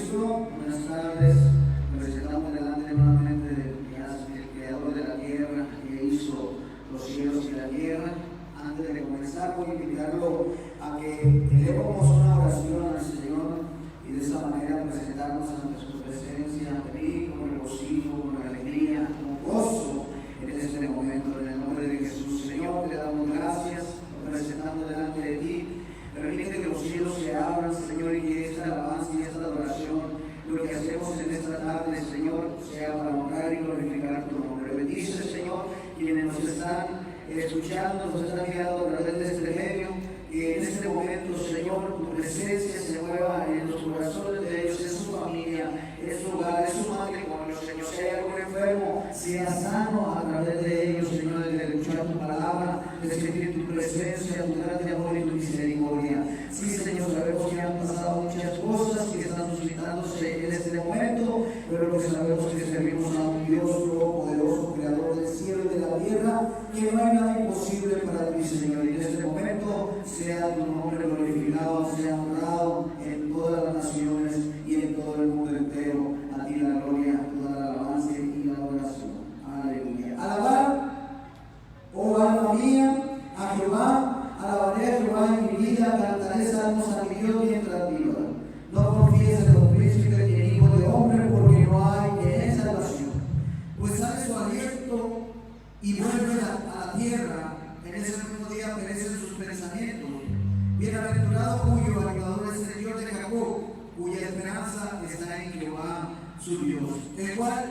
Cristo. Buenas tardes. Nos presentamos delante nuevamente del Creador de la tierra, que hizo los cielos y la tierra. Antes de comenzar, voy a invitarlo a que elevemos una oración al Señor y de esa manera presentarnos ante su presencia, pedir con regocijo, con alegría, con gozo en este momento. En el nombre de Jesús, Señor, te damos gracias, nos presentamos delante de ti. Permite que los cielos se abran, Señor, y que esta alabanza y esta adoración, lo que hacemos en esta tarde, Señor, sea para honrar y glorificar tu nombre. Bendice, Señor, quienes nos están escuchando, nos están mirando a través de este medio, y en este momento, Señor, tu presencia se mueva en los corazones de ellos, en su familia, en su hogar, en su matrimonio, Señor. Si hay algún enfermo, sea sano a través de ellos, Señor, de escuchar tu palabra, de sentir tu presencia, tu grande amor y tu misericordia. Sí, Señor, sabemos que han pasado muchas cosas que están suscitándose en este momento, pero lo que sabemos es que servimos a un Dios todopoderoso, creador del cielo y de la tierra, que no hay nada imposible para ti, Señor. Y en este momento sea tu nombre glorificado, sea honrado en todas las naciones y en todo el mundo entero. A ti la gloria, toda la alabanza y la adoración. Aleluya. Alabar, oh alma mía, a Jehová, alabaré a Jehová en mi vida, cantaré salmos a mi Dios mientras viva. No confíes en los príncipes ni en hijos de hombre, porque no hay en él salvación. Pues sale su aliento y vuelve a la tierra, en ese mismo día perecen sus pensamientos. Bienaventurado cuyo ayudador es el Dios de Jacob, cuya esperanza está en Jehová su Dios, el cual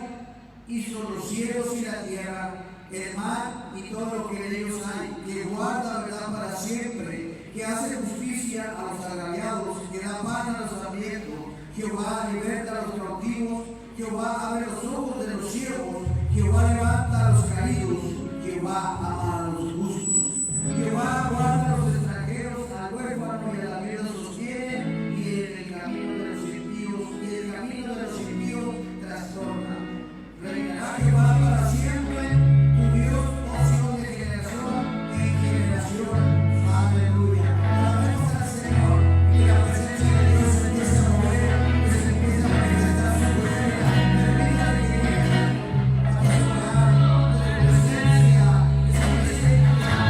hizo los cielos y la tierra, el mar y todo lo que en ellos hay, que guarda la verdad para siempre, que hace justicia a los agraviados, que da pan a los hambrientos. Jehová liberta a los cautivos, Jehová abre los ojos de los ciegos, Jehová levanta a los caídos, Jehová ama a los justos. Jehová guarda a los extranjeros, al huérfano y a la viuda sostiene, y en el camino de los impíos, trastorna. Reinará Jehová para siempre, tu Dios, nación de generación en generación. Aleluya. Alabemos al Señor y la presencia de Dios se empieza a mover, que se empieza a manifestar su gloria. Permítale que llegue hasta su hogar, de tu presencia, esa presencia.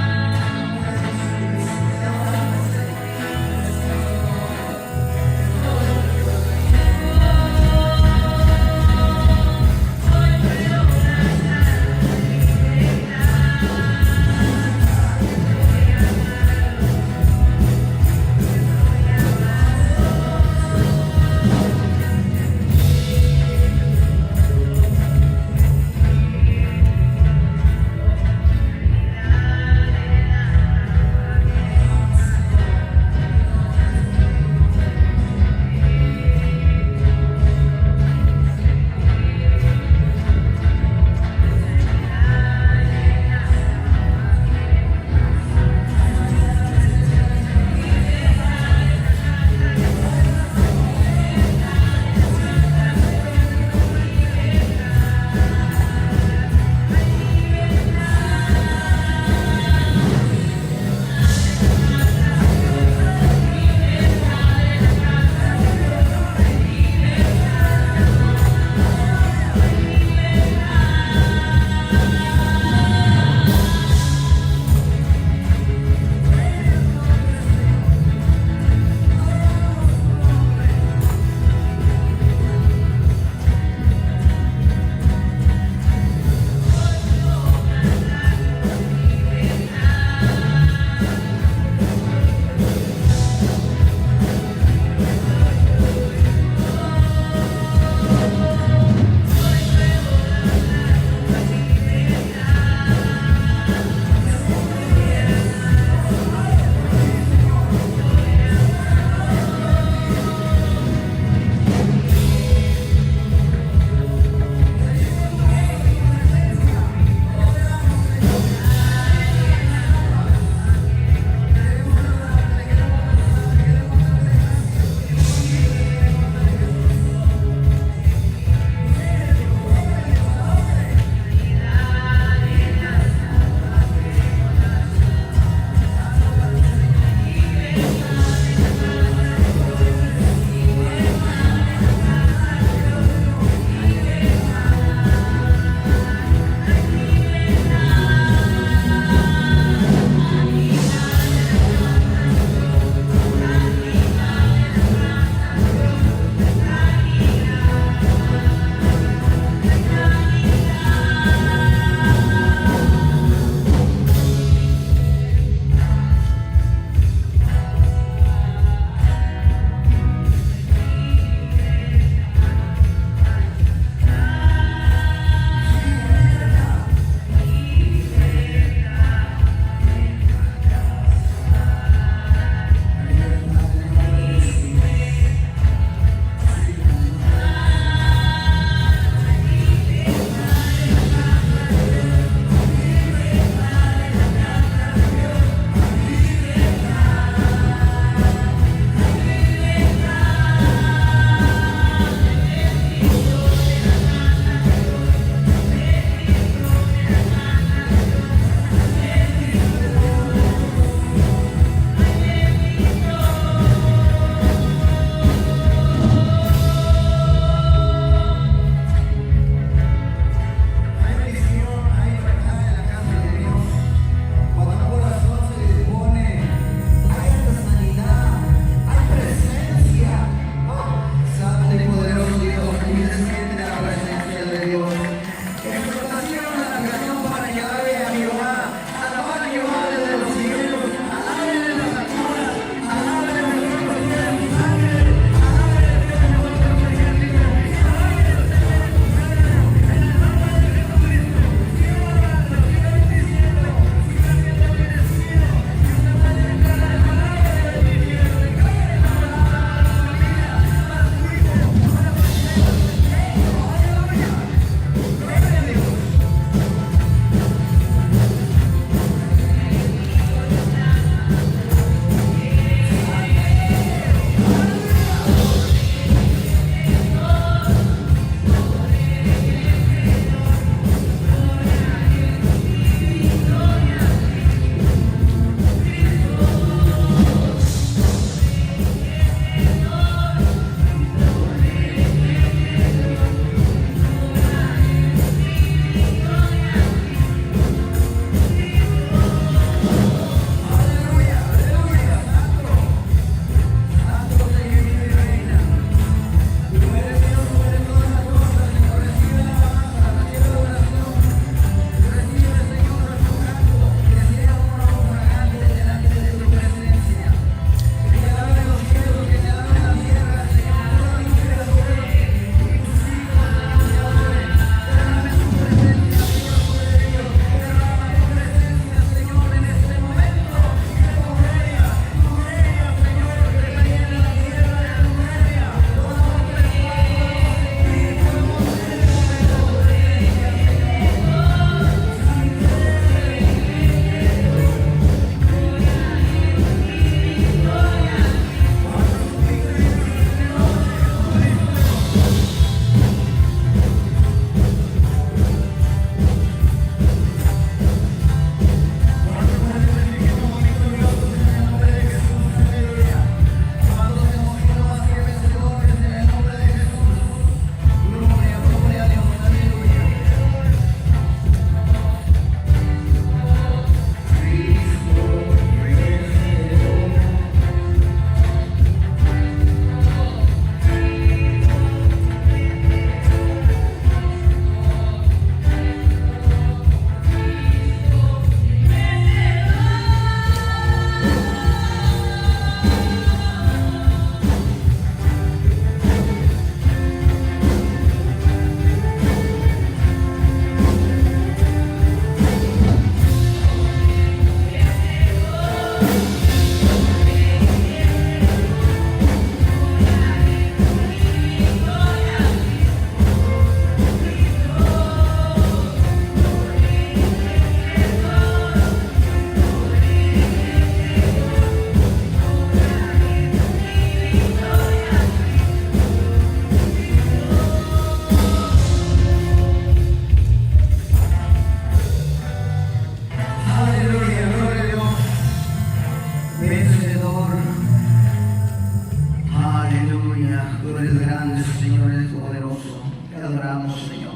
tú eres grande, Señor, eres poderoso. Te adoramos, Señor.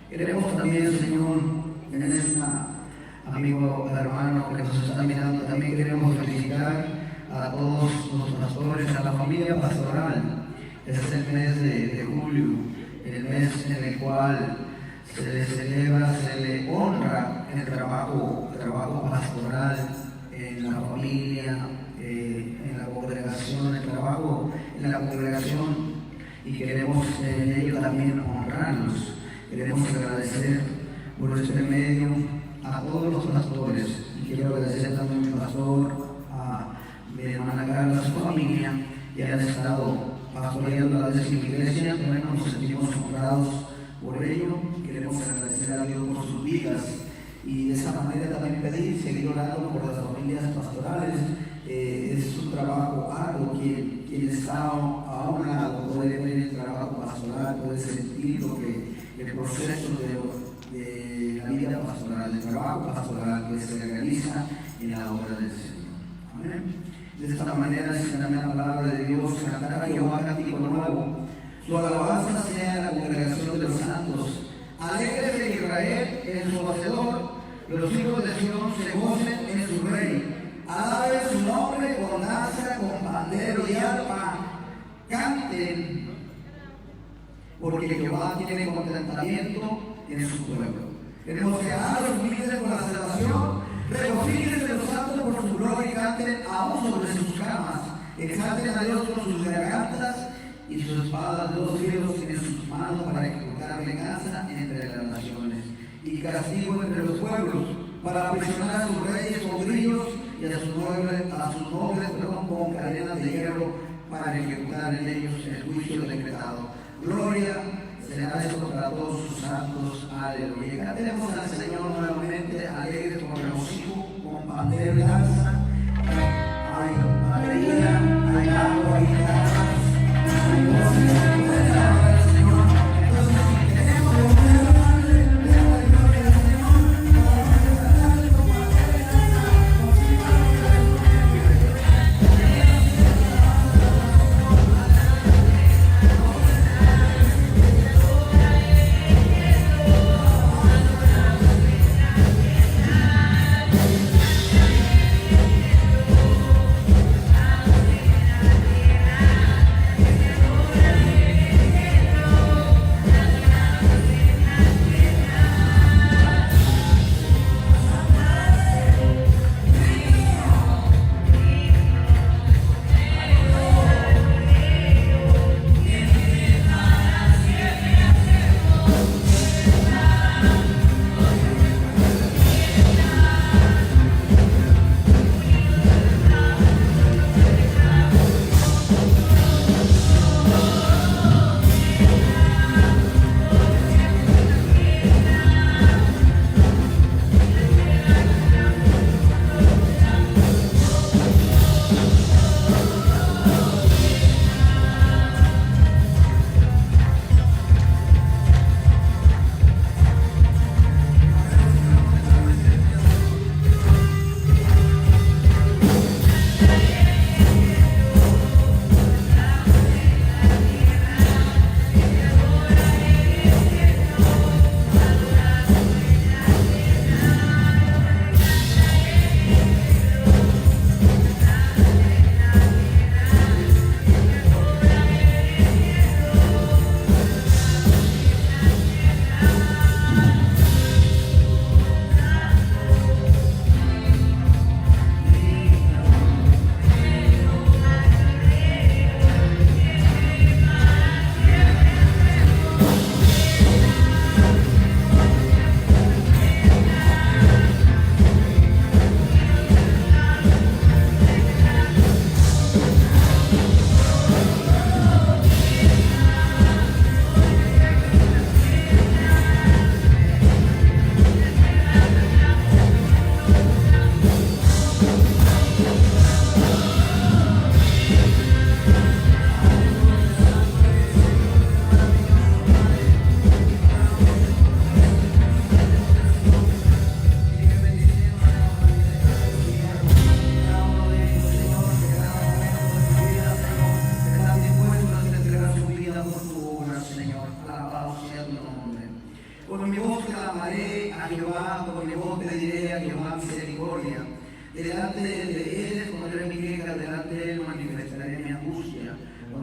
Queremos también, Señor, en este amigo, hermano que nos está mirando, también queremos felicitar a todos los pastores, a la familia pastoral. Este es el mes de julio, el mes en el cual se le celebra, se le honra el trabajo pastoral en la familia, en la congregación, el trabajo en la congregación, y queremos en ello también honrarlos. Queremos agradecer por este medio a todos los pastores, y quiero agradecer también a mi pastor, a mi hermana Carla, a su familia, que han estado pastoreando la décima iglesia. Bueno, nos sentimos honrados por ello. Queremos agradecer a Dios por sus vidas, y de esa manera también pedir, seguir orando por las familias pastorales. Es un trabajo arduo. Quien está a un lado puede ver el trabajo pastoral, puede sentir lo que el proceso de la vida pastoral, el trabajo pastoral que se realiza en la obra del Señor. Amén. De esta manera dice también la palabra de Dios: cantar a Jehová cántico nuevo, su alabanza sea en la congregación de los santos. Alégrese Israel en su hacedor, los hijos de Sion se gocen en su rey. Alaben su nombre con danza, con pandero y arpa. Canten, porque Jehová tiene contentamiento en su pueblo. Queremos que a los humildes con la salvación, regocíjense los santos por su gloria y canten aún sobre sus camas. Exalten a Dios con sus gargantas y sus espadas de dos cielos en sus manos para ejecutar venganza entre las naciones y castigo entre los pueblos, para aprisionar a sus reyes con grillos y a sus nobles con cadenas de hierro, para ejecutar en ellos el juicio decretado. Gloria será esto para todos sus santos. Aleluya. Cantemos al Señor nuevamente, alegres con regocijo, con pandero y danza. Hay alegría, hay algo, hay guitarras, hay voces. Pueden alabar al Señor. Entonces, si tenemos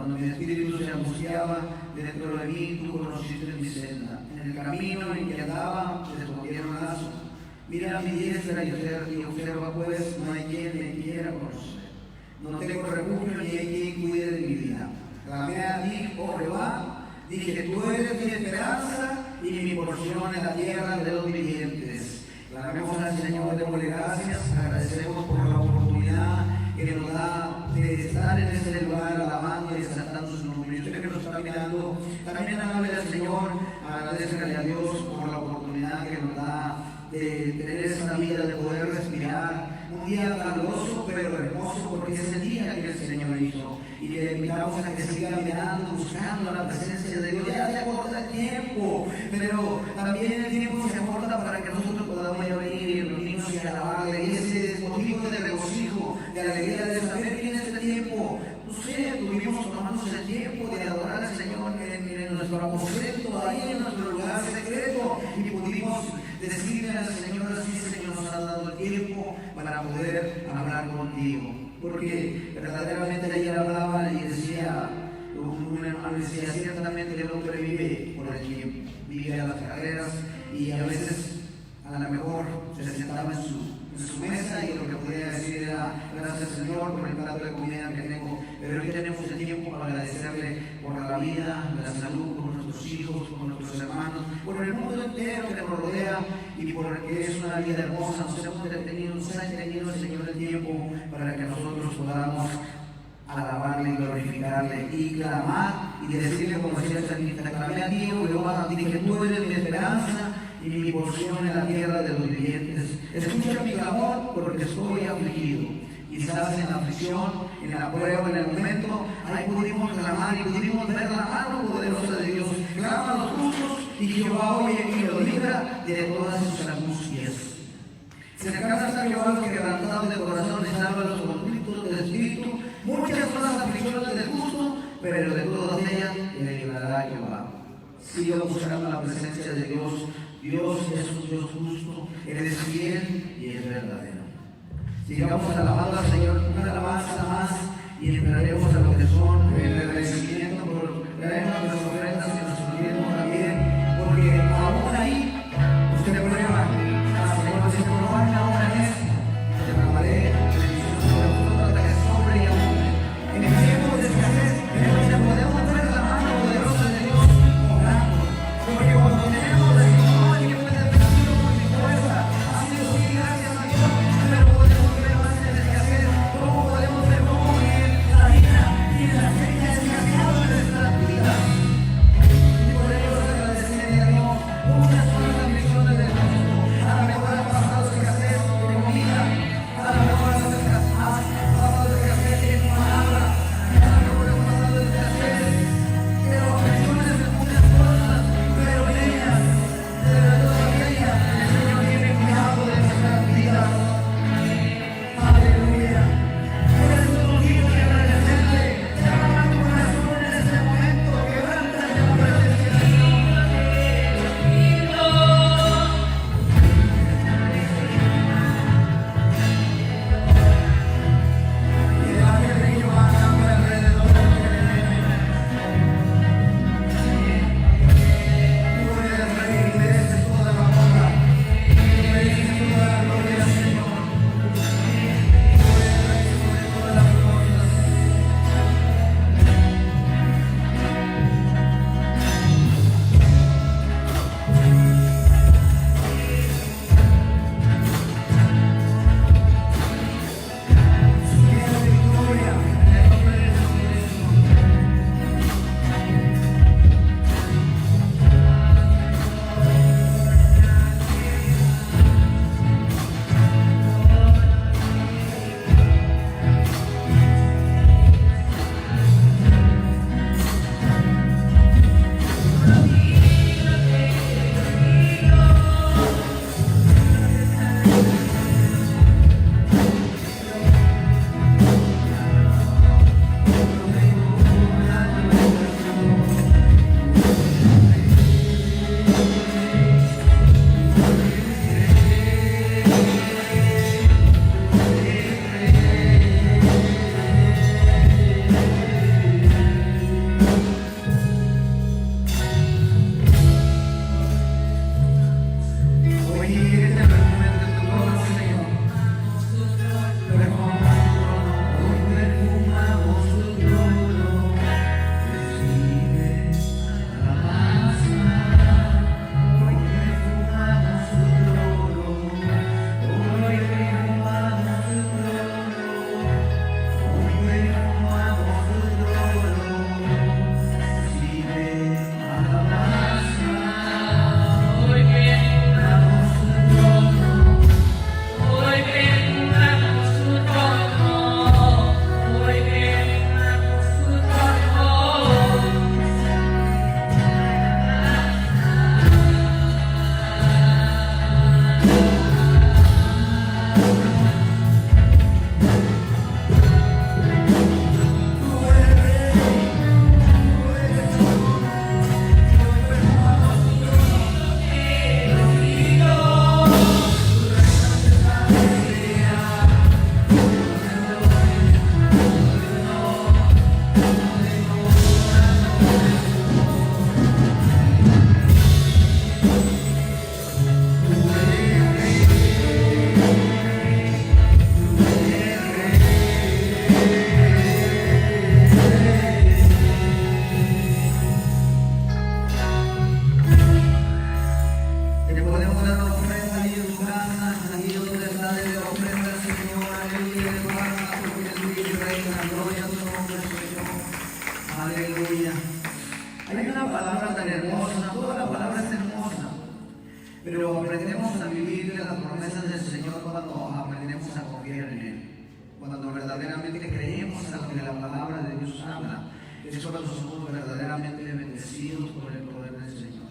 Cuando mi espíritu se angustiaba dentro de mí, tú conociste mi senda. En el camino en que andaba, te escondieron lazo. Mira mi diestra y observa, pues, no hay quien me quiera conocer. No tengo refugio ni hay quien cuide de mi vida. Clamé a ti, oh Jehová, dije, tú eres mi esperanza y mi porción en la tierra de los vivientes. Clamemos al Señor, démosle gracias, agradecemos por la oportunidad que nos da de estar en este lugar alabando y exaltando su nombre. Y usted que nos está mirando, también hágale al Señor, agradezcale a Dios por la oportunidad que nos da de tener esta vida, de poder respirar. Un día caluroso pero hermoso, porque es el día que el Señor hizo. Y le invitamos a que siga mirando, buscando la presencia de Dios. Ya se acorta el tiempo, pero también el tiempo se acorta para que nosotros podamos venir y reunirnos y alabarle. Y ese es motivo de regocijo, de alegría, de saber que en este tiempo, no sé, tuvimos tomarnos el tiempo de adorar al Señor en nuestro aposento, ahí en nuestro lugar secreto, y pudimos decirle al Señor, así Señor nos ha dado el tiempo para poder hablar contigo. Porque verdaderamente ayer hablaba y decía, un hermano decía, ciertamente el hombre vive por el tiempo, vive a las carreras, y a veces a lo mejor se sentaba en su mesa y lo que podía decir era, gracias Señor por el plato de comida que tengo, pero hoy tenemos el tiempo para agradecerle por la vida, la salud, por nuestros hijos, por nuestros hermanos, por el mundo entero que nos rodea, y porque es una vida hermosa. Nos ha entretenido el Señor el tiempo para que nosotros podamos alabarle y glorificarle y clamar y decirle, como decía el salmista, clamé a ti, oh Jehová, dije, tú eres mi esperanza y mi porción en la tierra de los vivientes. Escucha mi clamor porque estoy afligido. Quizás en la aflicción, en la prueba, en el momento, ahí pudimos clamar y pudimos ver la mano poderosa de Dios. Clama a los justos y Jehová oye y lo libra de todas sus angustias. Cercanos a Jehová los quebrantados de corazón y salva a los conflictos del espíritu. Muchas son las aflicciones del justo, pero de todas ellas le librará Jehová. Siga buscando la presencia de Dios. Dios es un Dios justo, Él es fiel y es verdadero. Sigamos alabando al Señor, una alabanza más, y entraremos a lo que son el agradecimiento por traer nuestras ofrendas que nos surgieron también, porque aún ahí usted prueba al Señor, dice, probarme ahora en esto, te derramaré bendiciones sobre vosotros hasta que sobre y abunde. En el tiempo de escasez, podemos ver la mano poderosa de Dios obrando, porque cuando tenemos la situación que puede haber sido por mi fuerza, ha sido sí, gracias a Dios, pero podemos ver más en el escasez, cómo podemos ver cómo la vida tiene Aleluya. Hay una palabra tan hermosa, toda la palabra es hermosa, pero aprendemos a vivir las promesas del Señor cuando aprendemos a confiar en Él. Cuando verdaderamente creemos a lo que la palabra de Dios habla, es cuando somos verdaderamente bendecidos por el poder del Señor.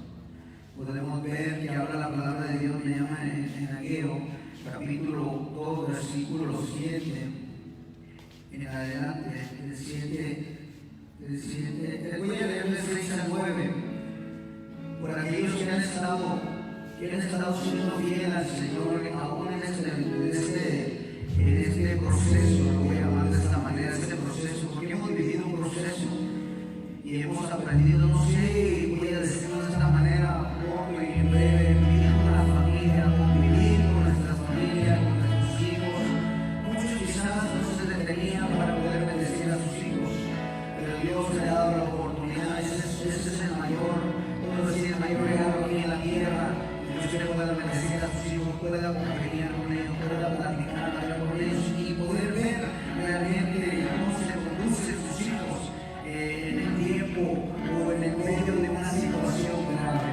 Podemos ver que habla la palabra de Dios, me llama en Ageo, capítulo 2, versículo 7, en adelante, el 7. Voy a leer del 6 al 9. Por aquellos que han estado siendo fieles al Señor, aún en este proceso, lo voy a llamar de esta manera, este proceso, porque hemos vivido un proceso y hemos aprendido, no sé, voy a decirlo de esta manera, poco y en breve, vivir con la familia, convivir con nuestras familias, con nuestros hijos. Muchos quizás no se detenían para poder bendecir a sus hijos, pero Dios le ha dado la oportunidad. Ese es el mayor, puedo decir, el mayor regalo aquí en la tierra. Que usted pueda bendecir a sus hijos, pueda congregar con ellos, pueda platicar con ellos y poder ver realmente cómo se conducen sus hijos en el tiempo o en el medio de una situación grave.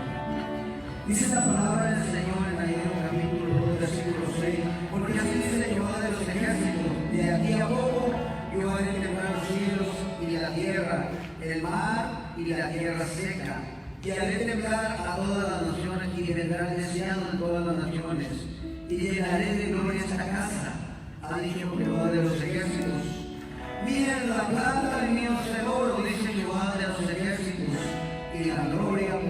Dice la palabra del Señor en Ageo capítulo 2, versículo 6, porque así dice Jehová de los ejércitos, de aquí a poco yo haré temblar los cielos y la tierra, el mar y la tierra seca, y haré temblar a todas las naciones y vendrá el deseado en todas las naciones, y llenaré de gloria esta casa, ha dicho Jehová de los ejércitos. Miren la plata y mío es el oro, dice Jehová de los ejércitos, y la gloria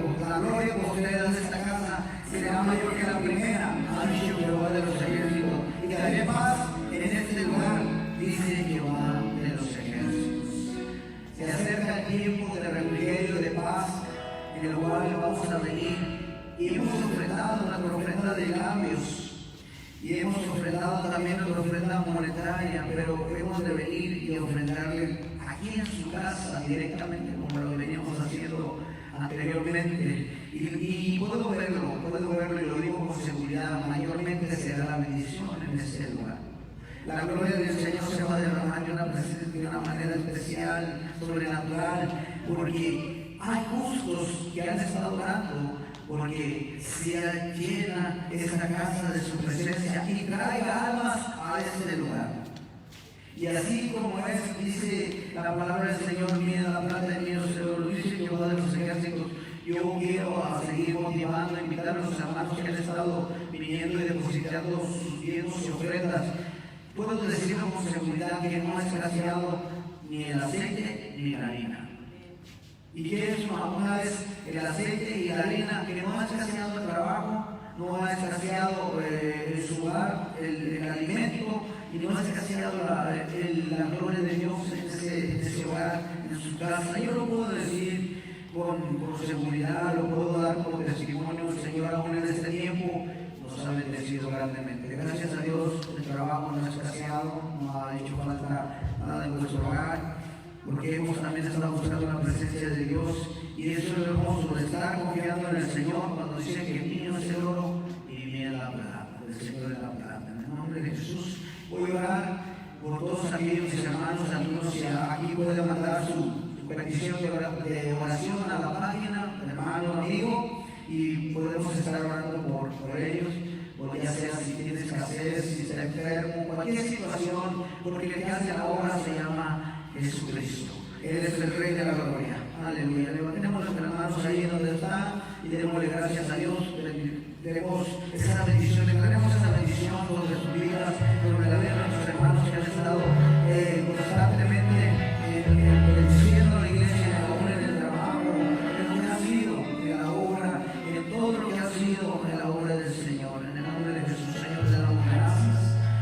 postrera de esta casa será mayor que la primera, ha dicho Jehová de los ejércitos, y haré paz en este lugar, dice Jehová de los ejércitos. Se acerca el tiempo de refrigerio, de paz, en el cual vamos a venir y hemos ofrendado nuestra ofrenda de labios y hemos ofrendado también nuestra ofrenda monetaria, pero hemos de venir y ofrendarle aquí en su casa directamente como lo veníamos haciendo anteriormente. Y puedo verlo y lo digo con seguridad, mayormente será la bendición en este lugar. La gloria del Señor se va a derramar de una manera especial, sobrenatural, porque hay justos que han estado orando, porque sea llena esta casa de su presencia y traiga almas a este lugar. Y así como es, dice la palabra del Señor, mira la plata y mira el oro, dice Jehová de los ejércitos. Yo quiero seguir motivando, invitar a los hermanos que han estado viniendo y depositando sus diezmos y ofrendas. Puedo decirlo con seguridad que no ha escaseado ni el aceite ni la harina. ¿Y qué es una es el aceite y la harina? Que no ha escaseado el trabajo, no ha escaseado en su hogar el alimento y no ha escaseado la gloria de Dios en ese hogar, en su casa. Yo lo puedo decir con seguridad, lo puedo dar como testimonio. El Señor aún en este tiempo nos ha bendecido grandemente. Gracias a Dios, el trabajo no ha escaseado, no ha hecho falta nada en nuestro hogar, porque hemos también estado buscando la presencia de Dios, y eso es lo hermoso de estar confiando en el Señor cuando dice que mío es el oro y mía la plata, el Señor es la plata. En el nombre de Jesús voy a orar por todos aquellos hermanos, algunos que aquí pueden mandar su petición de oración a la página, hermano, amigo, y podemos estar orando por ellos, porque ya sea si tienes escasez, si está enfermo, cualquier situación, porque el que hace la obra se llama Jesucristo. Él es el Rey de la Gloria. Aleluya. Levantemos nuestras manos ahí donde está y démosle gracias a Dios. Tenemos esa bendición, declaremos esa bendición sobre sus vidas, sobre la vida de nuestros hermanos que han estado constantemente bendiciendo a la iglesia, aún en el trabajo, en lo que ha sido, en la obra, en todo lo que ha sido en la obra del Señor. En el nombre de Jesús, Señor, te damos gracias.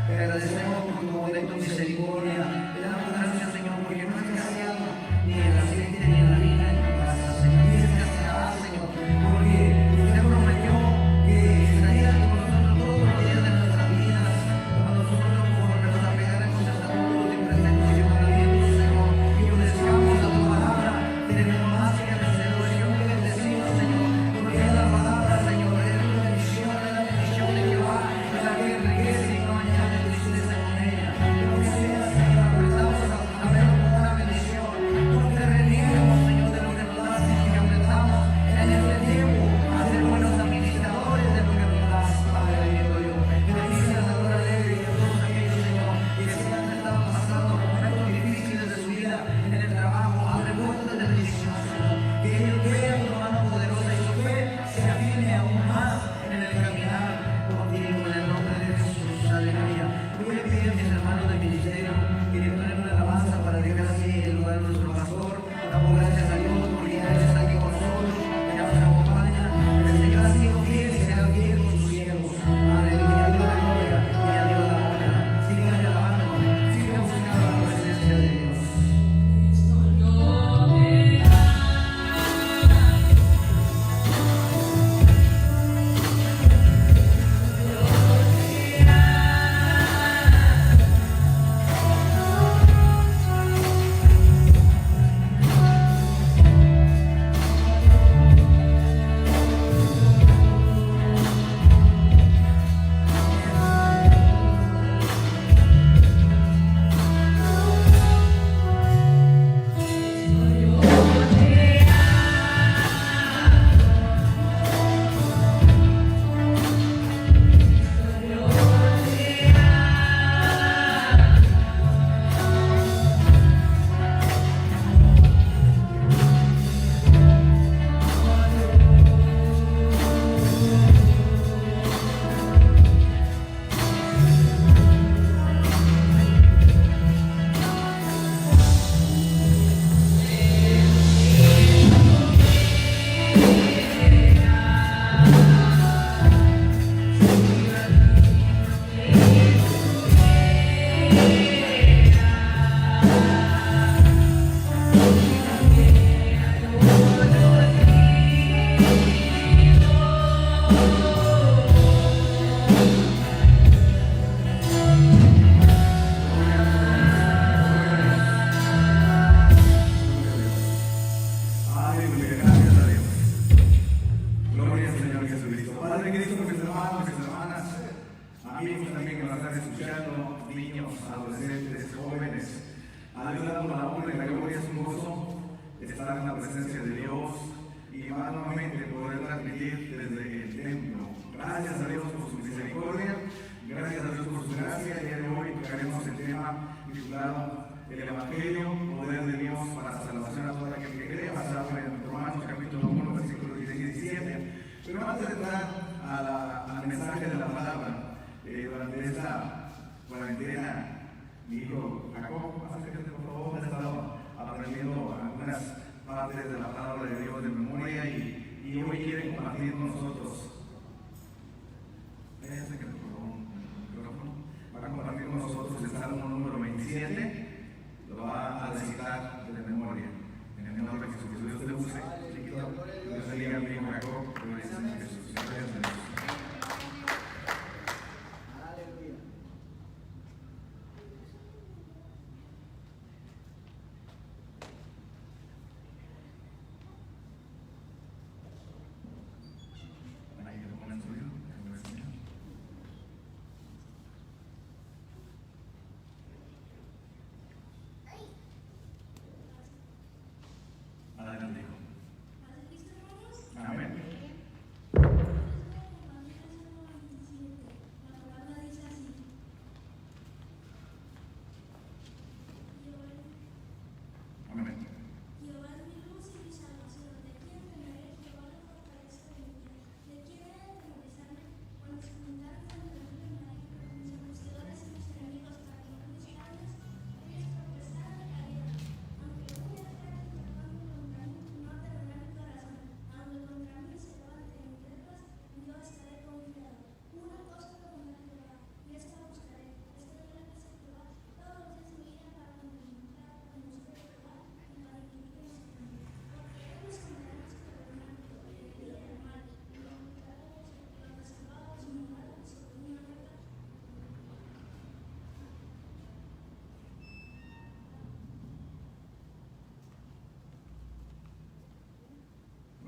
Te agradecemos por tu bondad y tu misericordia. Te damos gracias, Señor, porque no es escaseado menciona toda aquel que cree, basado en Romanos capítulo 1, versículos 16 y 17. Pero antes de entrar al mensaje de la palabra, durante esta cuarentena, mi hijo Jacob, acércate por favor, ha estado aprendiendo algunas partes de la palabra de Dios de memoria y hoy quiere compartir con nosotros. Acércate por favor, micrófono. Va a compartir con nosotros el Salmo número 27. Lo va a recitar de memoria. En el nombre de Jesús, Dios te use. Dios te diga a mi hijo Jacob, gloria a Jesús. Gracias a Dios. Adelante, hijo. Amén. Amén. Jehová es mi luz y mi salvación. ¿De quién temeré? Jehová la fortaleza de mi vida. ¿De quién he de atemorizarme? Cuando se juntaron con el río mis acusadores y mis enemigos para quemar mis carnes, ellos tropezaron y cayeron. Aunque un ejército contra mí, no temerá mi corazón. Aunque contra mí se levanten guerras, yo estaré confiado. Una cosa conoceré a Jehová, y esta buscaré. Estaré en la casa de Jehová todos los días de mi vida para contemplar la hermosura de Jehová.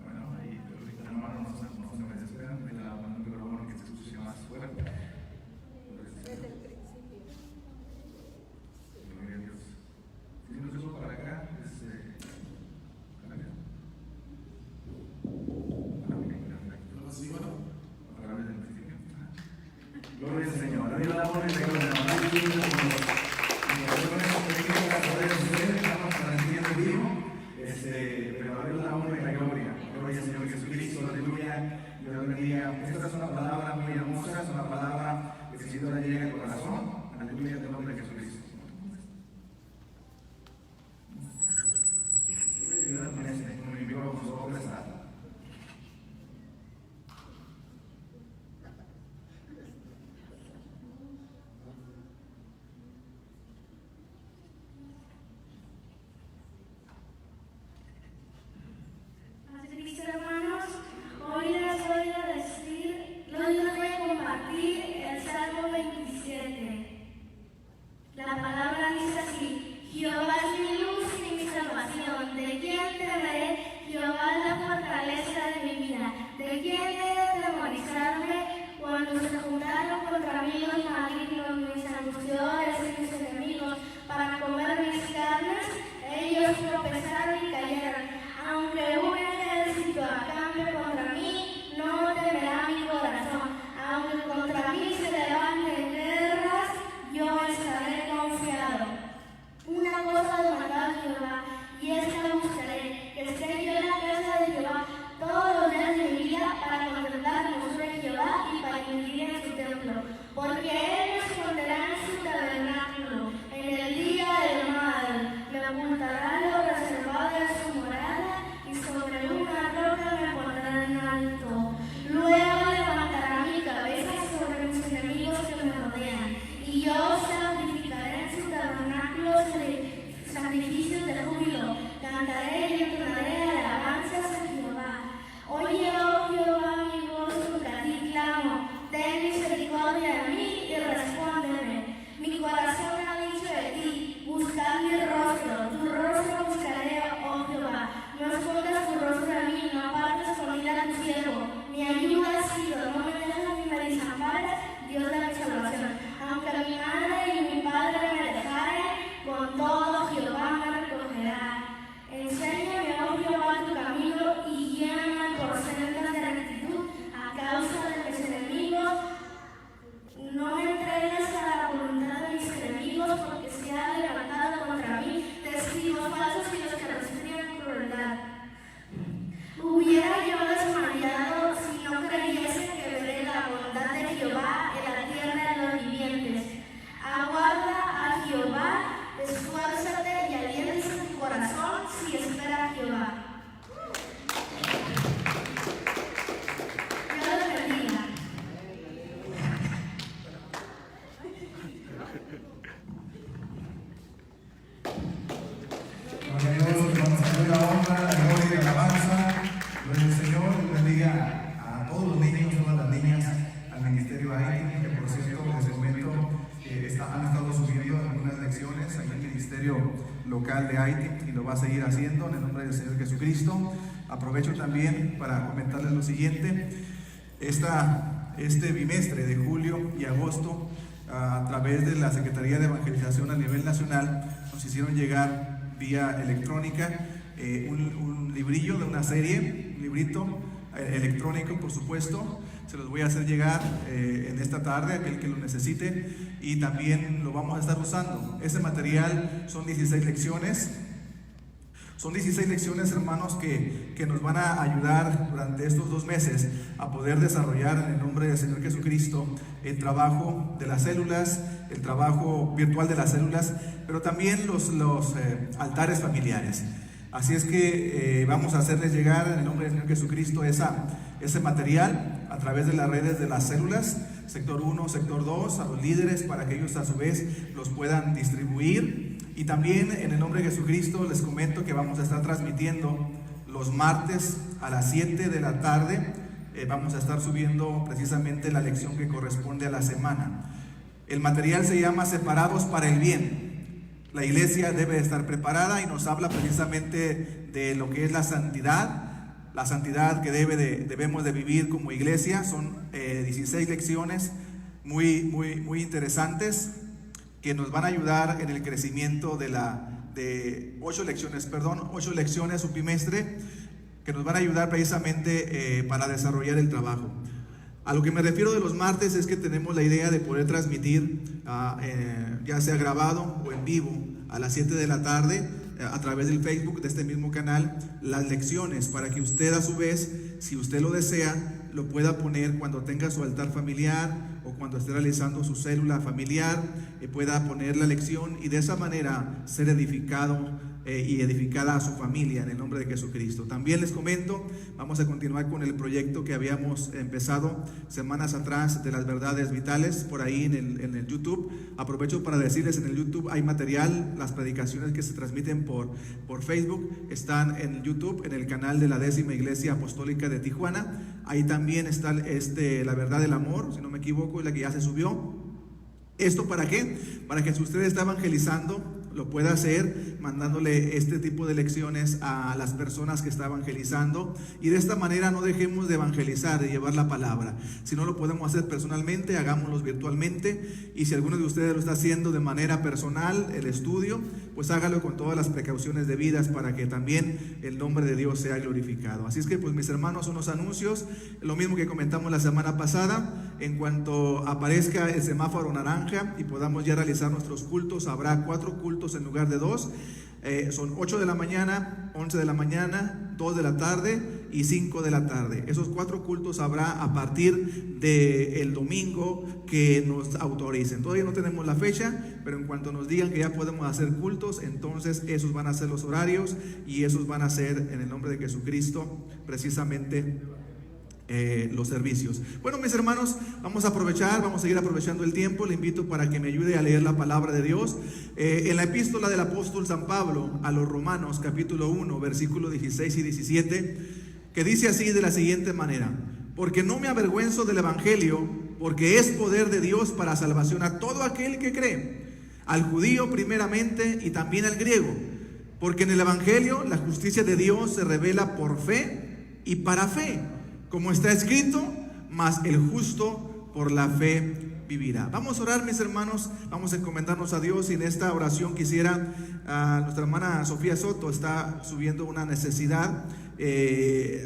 Bueno, ahí ahorita hermano no se me desesperan, me la mano, pero bueno que se escuche más fuerte. Desde el principio. Gloria a Dios. Si no se sube para acá, otra vez del principio. Gloria al Señor. La vida la honra y la gloria. Estamos transmitiendo en vivo, pero a Dios la honra y la gloria. Gloria al Señor Jesucristo, aleluya. Dios bendiga. Esta es una palabra muy hermosa, es una palabra que sin duda llega al corazón. Aleluya, en el nombre de Jesucristo. Con mi micrófono, por favor, está. Mis hermanos, hoy les voy a compartir el Salmo 27. La palabra dice así: Jehová es mi luz y mi salvación, ¿de quién temeré? Jehová es la fortaleza va a seguir haciendo en el nombre del Señor Jesucristo. Aprovecho también para comentarles lo siguiente. Este bimestre de julio y agosto, a través de la Secretaría de Evangelización a nivel nacional, nos hicieron llegar vía electrónica un librillo de una serie, un librito electrónico, por supuesto. Se los voy a hacer llegar en esta tarde, aquel que lo necesite, y también lo vamos a estar usando. Ese material son 16 lecciones. Son 16 lecciones, hermanos, que nos van a ayudar durante estos 2 meses a poder desarrollar en el nombre del Señor Jesucristo el trabajo de las células, el trabajo virtual de las células, pero también los altares familiares. Así es que vamos a hacerles llegar en el nombre del Señor Jesucristo ese material a través de las redes de las células, sector 1, sector 2, a los líderes, para que ellos a su vez los puedan distribuir. Y también en el nombre de Jesucristo les comento que vamos a estar transmitiendo los martes a las 7 de la tarde. Vamos a estar subiendo precisamente la lección que corresponde a la semana. El material se llama Separados para el Bien. La iglesia debe estar preparada y nos habla precisamente de lo que es la santidad que debemos de vivir como iglesia. Son 16 lecciones muy interesantes, que nos van a ayudar en el crecimiento de 8 lecciones un bimestre, que nos van a ayudar precisamente para desarrollar el trabajo. A lo que me refiero de los martes es que tenemos la idea de poder transmitir, ya sea grabado o en vivo, a las 7 de la tarde, a través del Facebook de este mismo canal, las lecciones, para que usted a su vez, si usted lo desea, lo pueda poner cuando tenga su altar familiar o cuando esté realizando su célula familiar, pueda poner la lección y de esa manera ser edificado y edificada a su familia en el nombre de Jesucristo. También les comento, vamos a continuar con el proyecto que habíamos empezado semanas atrás de las verdades vitales, por ahí en el YouTube. Aprovecho para decirles, en el YouTube hay material, las predicaciones que se transmiten por Facebook están en YouTube, en el canal de la 10ª Iglesia Apostólica de Tijuana. Ahí también está la verdad del amor, si no me equivoco, es la que ya se subió. ¿Esto para qué? Para que si usted está evangelizando, lo pueda hacer mandándole este tipo de lecciones a las personas que está evangelizando, y de esta manera no dejemos de evangelizar, de llevar la palabra. Si no lo podemos hacer personalmente, hagámoslo virtualmente, y si alguno de ustedes lo está haciendo de manera personal, el estudio, pues hágalo con todas las precauciones debidas para que también el nombre de Dios sea glorificado. Así es que, pues, mis hermanos, son los anuncios, lo mismo que comentamos la semana pasada. En cuanto aparezca el semáforo naranja y podamos ya realizar nuestros cultos, habrá 4 cultos en lugar de 2. Son 8 de la mañana, 11 de la mañana, 2 de la tarde y 5 de la tarde. Esos 4 cultos habrá a partir del domingo que nos autoricen. Todavía no tenemos la fecha, pero en cuanto nos digan que ya podemos hacer cultos, entonces esos van a ser los horarios y esos van a ser, en el nombre de Jesucristo, precisamente los servicios. Bueno, mis hermanos, vamos a seguir aprovechando el tiempo. Le invito para que me ayude a leer la palabra de Dios en la epístola del apóstol San Pablo a los Romanos, capítulo 1, versículos 16 y 17, que dice así de la siguiente manera: porque no me avergüenzo del evangelio, porque es poder de Dios para salvación a todo aquel que cree, al judío primeramente y también al griego, porque en el evangelio la justicia de Dios se revela por fe y para fe, como está escrito, mas el justo por la fe vivirá. Vamos a orar, mis hermanos, vamos a encomendarnos a Dios, y en esta oración quisiera, nuestra hermana Sofía Soto está subiendo una necesidad,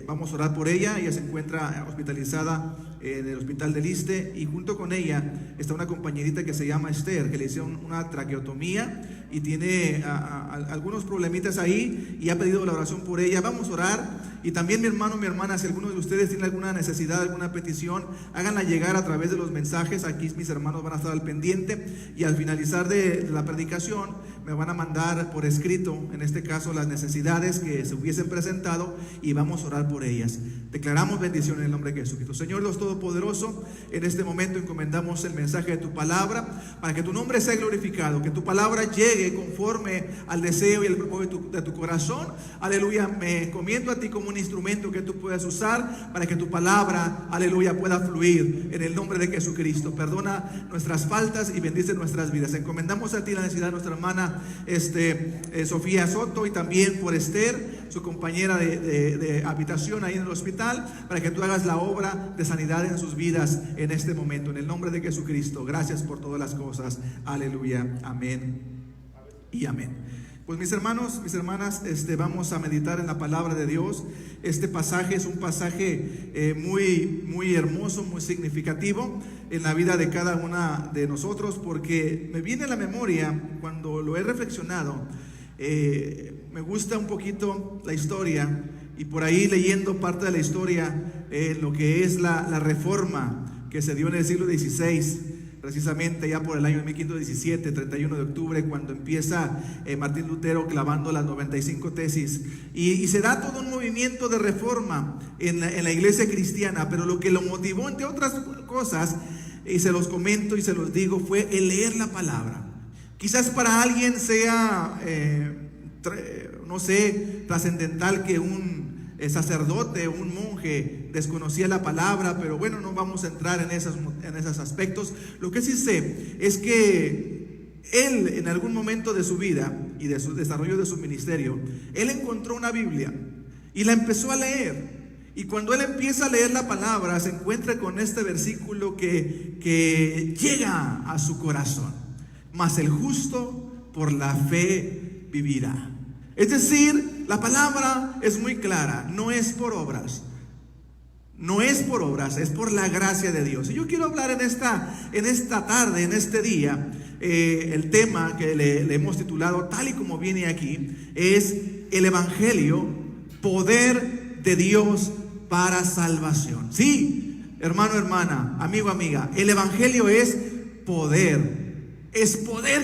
vamos a orar por ella. Ella se encuentra hospitalizada en el hospital del Iste, y junto con ella está una compañerita que se llama Esther, que le hicieron una traqueotomía y tiene algunos problemitas ahí, y ha pedido la oración por ella. Vamos a orar. Y también, mi hermano, mi hermana, si alguno de ustedes tiene alguna necesidad, alguna petición, háganla llegar a través de los mensajes. Aquí mis hermanos van a estar al pendiente, y al finalizar de la predicación me van a mandar por escrito, en este caso, las necesidades que se hubiesen presentado, y vamos a orar por ellas. Declaramos bendición en el nombre de Jesucristo. Señor Dios Todopoderoso, en este momento encomendamos el mensaje de tu palabra para que tu nombre sea glorificado, que tu palabra llegue conforme al deseo y el propósito de tu corazón. Aleluya, me encomiendo a ti como un instrumento que tú puedas usar para que tu palabra, aleluya, pueda fluir en el nombre de Jesucristo. Perdona nuestras faltas y bendice nuestras vidas. Encomendamos a ti la necesidad de nuestra hermana hermana Sofía Soto, y también por Esther, su compañera de habitación ahí en el hospital, para que tú hagas la obra de sanidad en sus vidas en este momento, en el nombre de Jesucristo. Gracias por todas las cosas. Aleluya, amén y amén. Pues mis hermanos, mis hermanas, vamos a meditar en la palabra de Dios. Este pasaje es un pasaje muy hermoso, muy significativo en la vida de cada una de nosotros, porque me viene a la memoria cuando lo he reflexionado. Me gusta un poquito la historia, y por ahí leyendo parte de la historia, lo que es la reforma que se dio en el siglo XVI, precisamente ya por el año 1517, 31 de octubre, cuando empieza Martín Lutero clavando las 95 tesis, y se da todo un movimiento de reforma en la iglesia cristiana. Pero lo que lo motivó, entre otras cosas, y se los comento y se los digo, fue el leer la palabra. Quizás para alguien sea no sé, trascendental que un sacerdote, un monje desconocía la palabra, pero bueno, no vamos a entrar en esos aspectos. Lo que sí sé es que él, en algún momento de su vida y de su desarrollo de su ministerio, él encontró una Biblia y la empezó a leer. Y cuando él empieza a leer la palabra, se encuentra con este versículo que llega a su corazón: mas el justo por la fe vivirá. Es decir, la palabra es muy clara, no es por obras. No es por obras, es por la gracia de Dios. Y yo quiero hablar en esta tarde, en este día, el tema que le hemos titulado, tal y como viene aquí, es el Evangelio, poder de Dios para salvación. Sí, hermano, hermana, amigo, amiga, el Evangelio es poder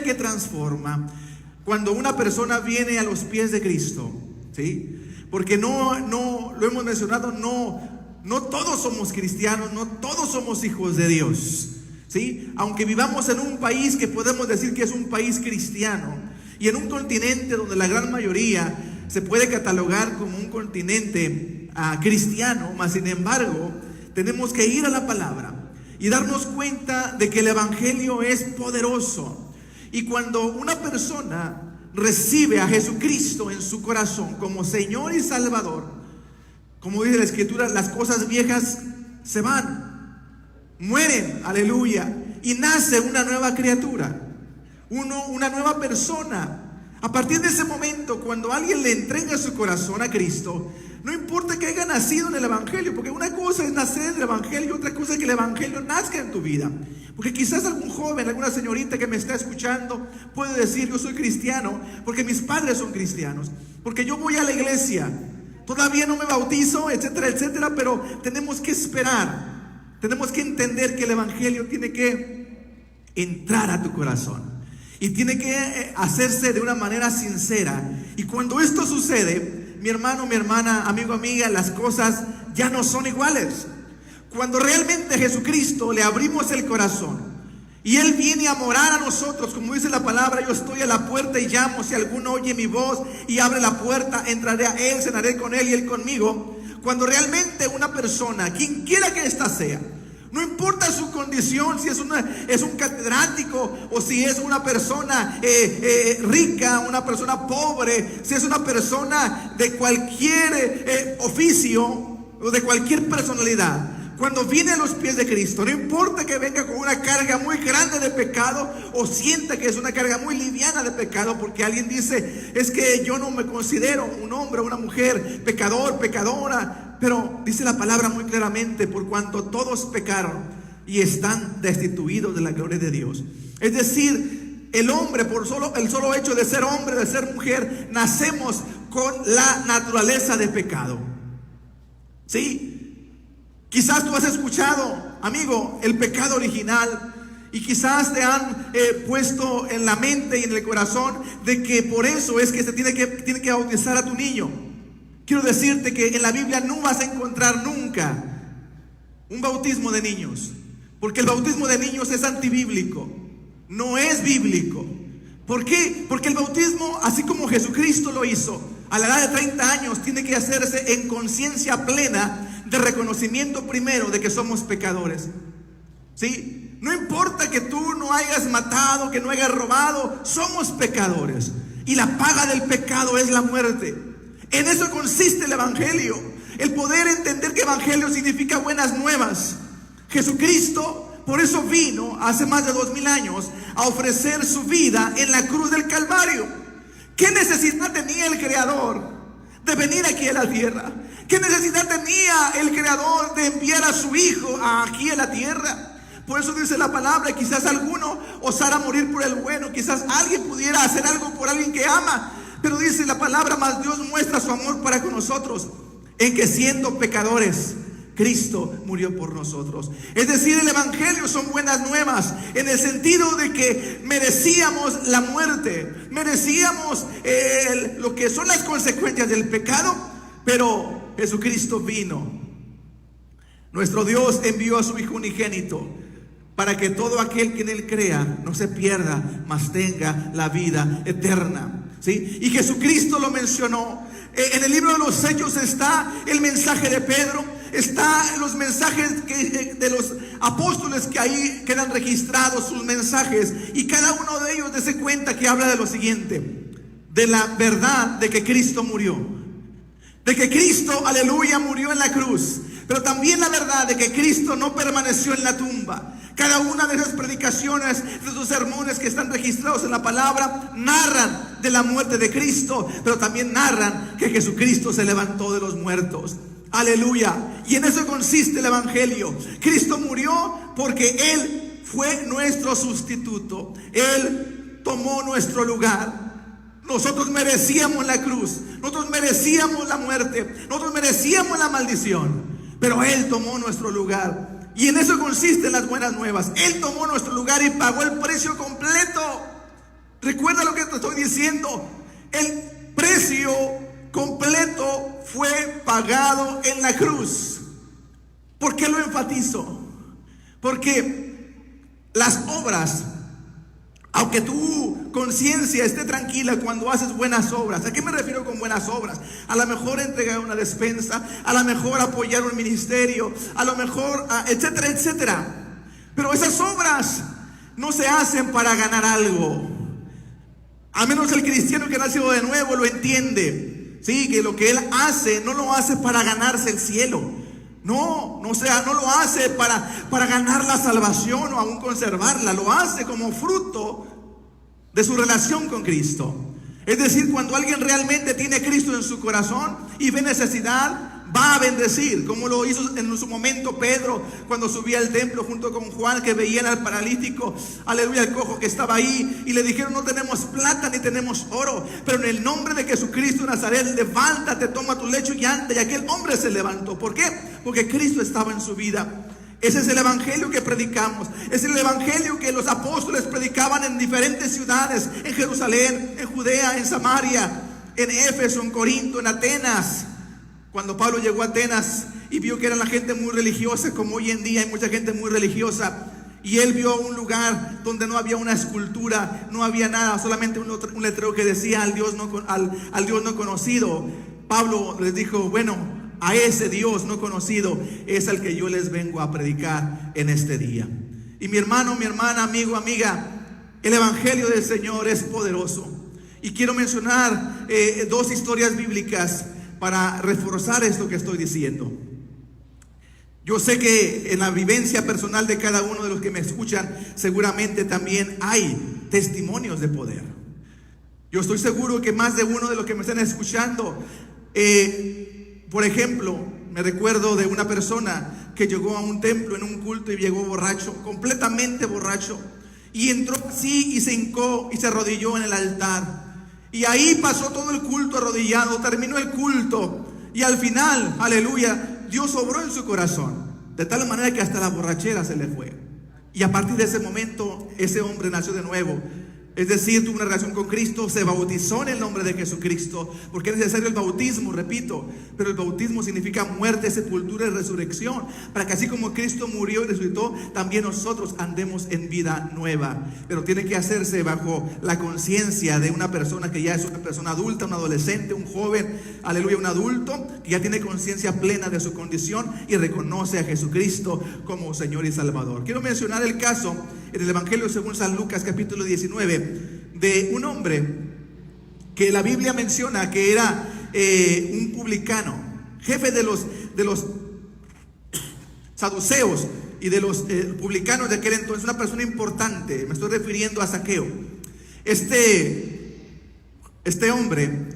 que transforma. Cuando una persona viene a los pies de Cristo, ¿sí? Porque no lo hemos mencionado, no todos somos cristianos, no todos somos hijos de Dios, ¿sí? Aunque vivamos en un país que podemos decir que es un país cristiano, y en un continente donde la gran mayoría se puede catalogar como un continente cristiano, mas sin embargo tenemos que ir a la palabra y darnos cuenta de que el Evangelio es poderoso. Y cuando una persona recibe a Jesucristo en su corazón como Señor y Salvador, como dice la Escritura, las cosas viejas se van, mueren, aleluya, y nace una nueva criatura, una nueva persona. A partir de ese momento, cuando alguien le entrega su corazón a Cristo, no importa que haya nacido en el Evangelio, porque una cosa es nacer en el Evangelio, otra cosa es que el Evangelio nazca en tu vida. Porque quizás algún joven, alguna señorita que me está escuchando puede decir: yo soy cristiano porque mis padres son cristianos, porque yo voy a la iglesia, todavía no me bautizo, etcétera, etcétera. Pero tenemos que esperar, tenemos que entender que el Evangelio tiene que entrar a tu corazón y tiene que hacerse de una manera sincera. Y cuando esto sucede, mi hermano, mi hermana, amigo, amiga, las cosas ya no son iguales. Cuando realmente a Jesucristo le abrimos el corazón y Él viene a morar a nosotros, como dice la palabra: yo estoy a la puerta y llamo, si alguno oye mi voz y abre la puerta, entraré a Él, cenaré con Él y Él conmigo. Cuando realmente una persona, quien quiera que ésta sea, no importa su condición, si es un catedrático o si es una persona rica, una persona pobre, si es una persona de cualquier oficio o de cualquier personalidad, cuando viene a los pies de Cristo, no importa que venga con una carga muy grande de pecado o sienta que es una carga muy liviana de pecado, porque alguien dice: es que yo no me considero un hombre o una mujer pecador, pecadora. Pero dice la palabra muy claramente: por cuanto todos pecaron y están destituidos de la gloria de Dios. Es decir, el hombre, por el solo hecho de ser hombre, de ser mujer, nacemos con la naturaleza de pecado. ¿Sí? Quizás tú has escuchado, amigo, el pecado original, y quizás te han puesto en la mente y en el corazón de que por eso es que se tiene que bautizar a tu niño. Quiero decirte que en la Biblia no vas a encontrar nunca un bautismo de niños, porque el bautismo de niños es antibíblico, no es bíblico. ¿Por qué? Porque el bautismo, así como Jesucristo lo hizo a la edad de 30 años, tiene que hacerse en conciencia plena de reconocimiento primero de que somos pecadores. ¿Sí? No importa que tú no hayas matado, que no hayas robado, somos pecadores. Y la paga del pecado es la muerte. En eso consiste el evangelio. El poder entender que evangelio significa buenas nuevas. Jesucristo por eso vino hace más de 2000 años a ofrecer su vida en la cruz del Calvario. ¿Qué necesidad tenía el Creador de venir aquí a la tierra? ¿Qué necesidad tenía el Creador de enviar a su Hijo aquí a la tierra? Por eso dice la palabra, quizás alguno osara morir por el bueno, quizás alguien pudiera hacer algo por alguien que ama, pero dice la palabra, mas Dios muestra su amor para con nosotros, en que siendo pecadores, Cristo murió por nosotros. Es decir, el evangelio son buenas nuevas, en el sentido de que merecíamos la muerte, merecíamos lo que son las consecuencias del pecado, pero Jesucristo vino. Nuestro Dios envió a su Hijo unigénito para que todo aquel que en Él crea no se pierda, mas tenga la vida eterna. ¿Sí? Y Jesucristo lo mencionó. En el libro de los Hechos está el mensaje de Pedro, está los mensajes de los apóstoles que ahí quedan registrados, sus mensajes, y cada uno de ellos dése cuenta que habla de lo siguiente: de la verdad de que Cristo murió, de que Cristo, aleluya, murió en la cruz, pero también la verdad de que Cristo no permaneció en la tumba. Cada una de esas predicaciones, de esos sermones que están registrados en la palabra, narran de la muerte de Cristo, pero también narran que Jesucristo se levantó de los muertos. Aleluya. Y en eso consiste el evangelio. Cristo murió porque Él fue nuestro sustituto. Él tomó nuestro lugar. Nosotros merecíamos la cruz, nosotros merecíamos la muerte, nosotros merecíamos la maldición, pero Él tomó nuestro lugar. Y en eso consisten las buenas nuevas. Él tomó nuestro lugar y pagó el precio completo. Recuerda lo que te estoy diciendo. El precio completo fue pagado en la cruz. ¿Por qué lo enfatizo? Porque las obras, aunque tu conciencia esté tranquila cuando haces buenas obras. ¿A qué me refiero con buenas obras? A lo mejor entregar una despensa, a lo mejor apoyar un ministerio, a lo mejor, etcétera, etcétera. Pero esas obras no se hacen para ganar algo. A menos el cristiano que ha nacido de nuevo lo entiende. Sí, que lo que él hace no lo hace para ganarse el cielo. No lo hace para ganar la salvación o aún conservarla. Lo hace como fruto de su relación con Cristo. Es decir, cuando alguien realmente tiene a Cristo en su corazón y ve necesidad, va a bendecir, como lo hizo en su momento Pedro cuando subía al templo junto con Juan, que veían al paralítico, aleluya, al cojo que estaba ahí, y le dijeron: no tenemos plata ni tenemos oro, pero en el nombre de Jesucristo de Nazaret, levántate, toma tu lecho y anda. Y aquel hombre se levantó. ¿Por qué? Porque Cristo estaba en su vida. Ese es el evangelio que predicamos. Es el evangelio que los apóstoles predicaban en diferentes ciudades: en Jerusalén, en Judea, en Samaria, en Éfeso, en Corinto, en Atenas. Cuando Pablo llegó a Atenas y vio que era la gente muy religiosa, como hoy en día hay mucha gente muy religiosa, y él vio un lugar donde no había una escultura, no había nada, solamente un letrero que decía al Dios no conocido. Pablo les dijo: bueno, a ese Dios no conocido es al que yo les vengo a predicar en este día. Y mi hermano, mi hermana, amigo, amiga, el evangelio del Señor es poderoso. Y quiero mencionar dos historias bíblicas para reforzar esto que estoy diciendo. Yo sé que en la vivencia personal de cada uno de los que me escuchan, seguramente también hay testimonios de poder. Yo estoy seguro que más de uno de los que me están escuchando, por ejemplo, me recuerdo de una persona que llegó a un templo en un culto y llegó borracho, completamente borracho, y entró así y se hincó y se arrodilló en el altar. Y ahí pasó todo el culto arrodillado, terminó el culto, y al final, aleluya, Dios obró en su corazón, de tal manera que hasta la borrachera se le fue. Y a partir de ese momento, ese hombre nació de nuevo. Es decir, tuvo una relación con Cristo, se bautizó en el nombre de Jesucristo, porque es necesario el bautismo, repito, pero el bautismo significa muerte, sepultura y resurrección, para que así como Cristo murió y resucitó, también nosotros andemos en vida nueva. Pero tiene que hacerse bajo la conciencia de una persona que ya es una persona adulta, un adolescente, un joven, aleluya, un adulto, que ya tiene conciencia plena de su condición y reconoce a Jesucristo como Señor y Salvador. Quiero mencionar el caso en el Evangelio según San Lucas, capítulo 19, de un hombre que la Biblia menciona que era un publicano, jefe de los saduceos y de los publicanos de aquel entonces, una persona importante. Me estoy refiriendo a Zaqueo. Este hombre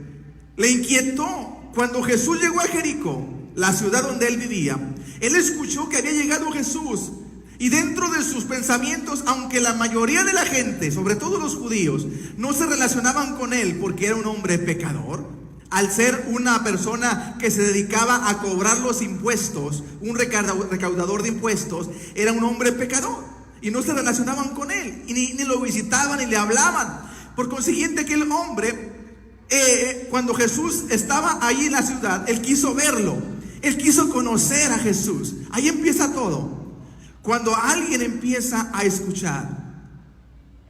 le inquietó cuando Jesús llegó a Jericó, la ciudad donde él vivía. Él escuchó que había llegado Jesús. Y dentro de sus pensamientos, aunque la mayoría de la gente, sobre todo los judíos, no se relacionaban con él porque era un hombre pecador, al ser una persona que se dedicaba a cobrar los impuestos, un recaudador de impuestos, era un hombre pecador y no se relacionaban con él y ni lo visitaban ni le hablaban. Por consiguiente, aquel hombre, cuando Jesús estaba ahí en la ciudad, él quiso verlo, él quiso conocer a Jesús. Ahí empieza todo. Cuando alguien empieza a escuchar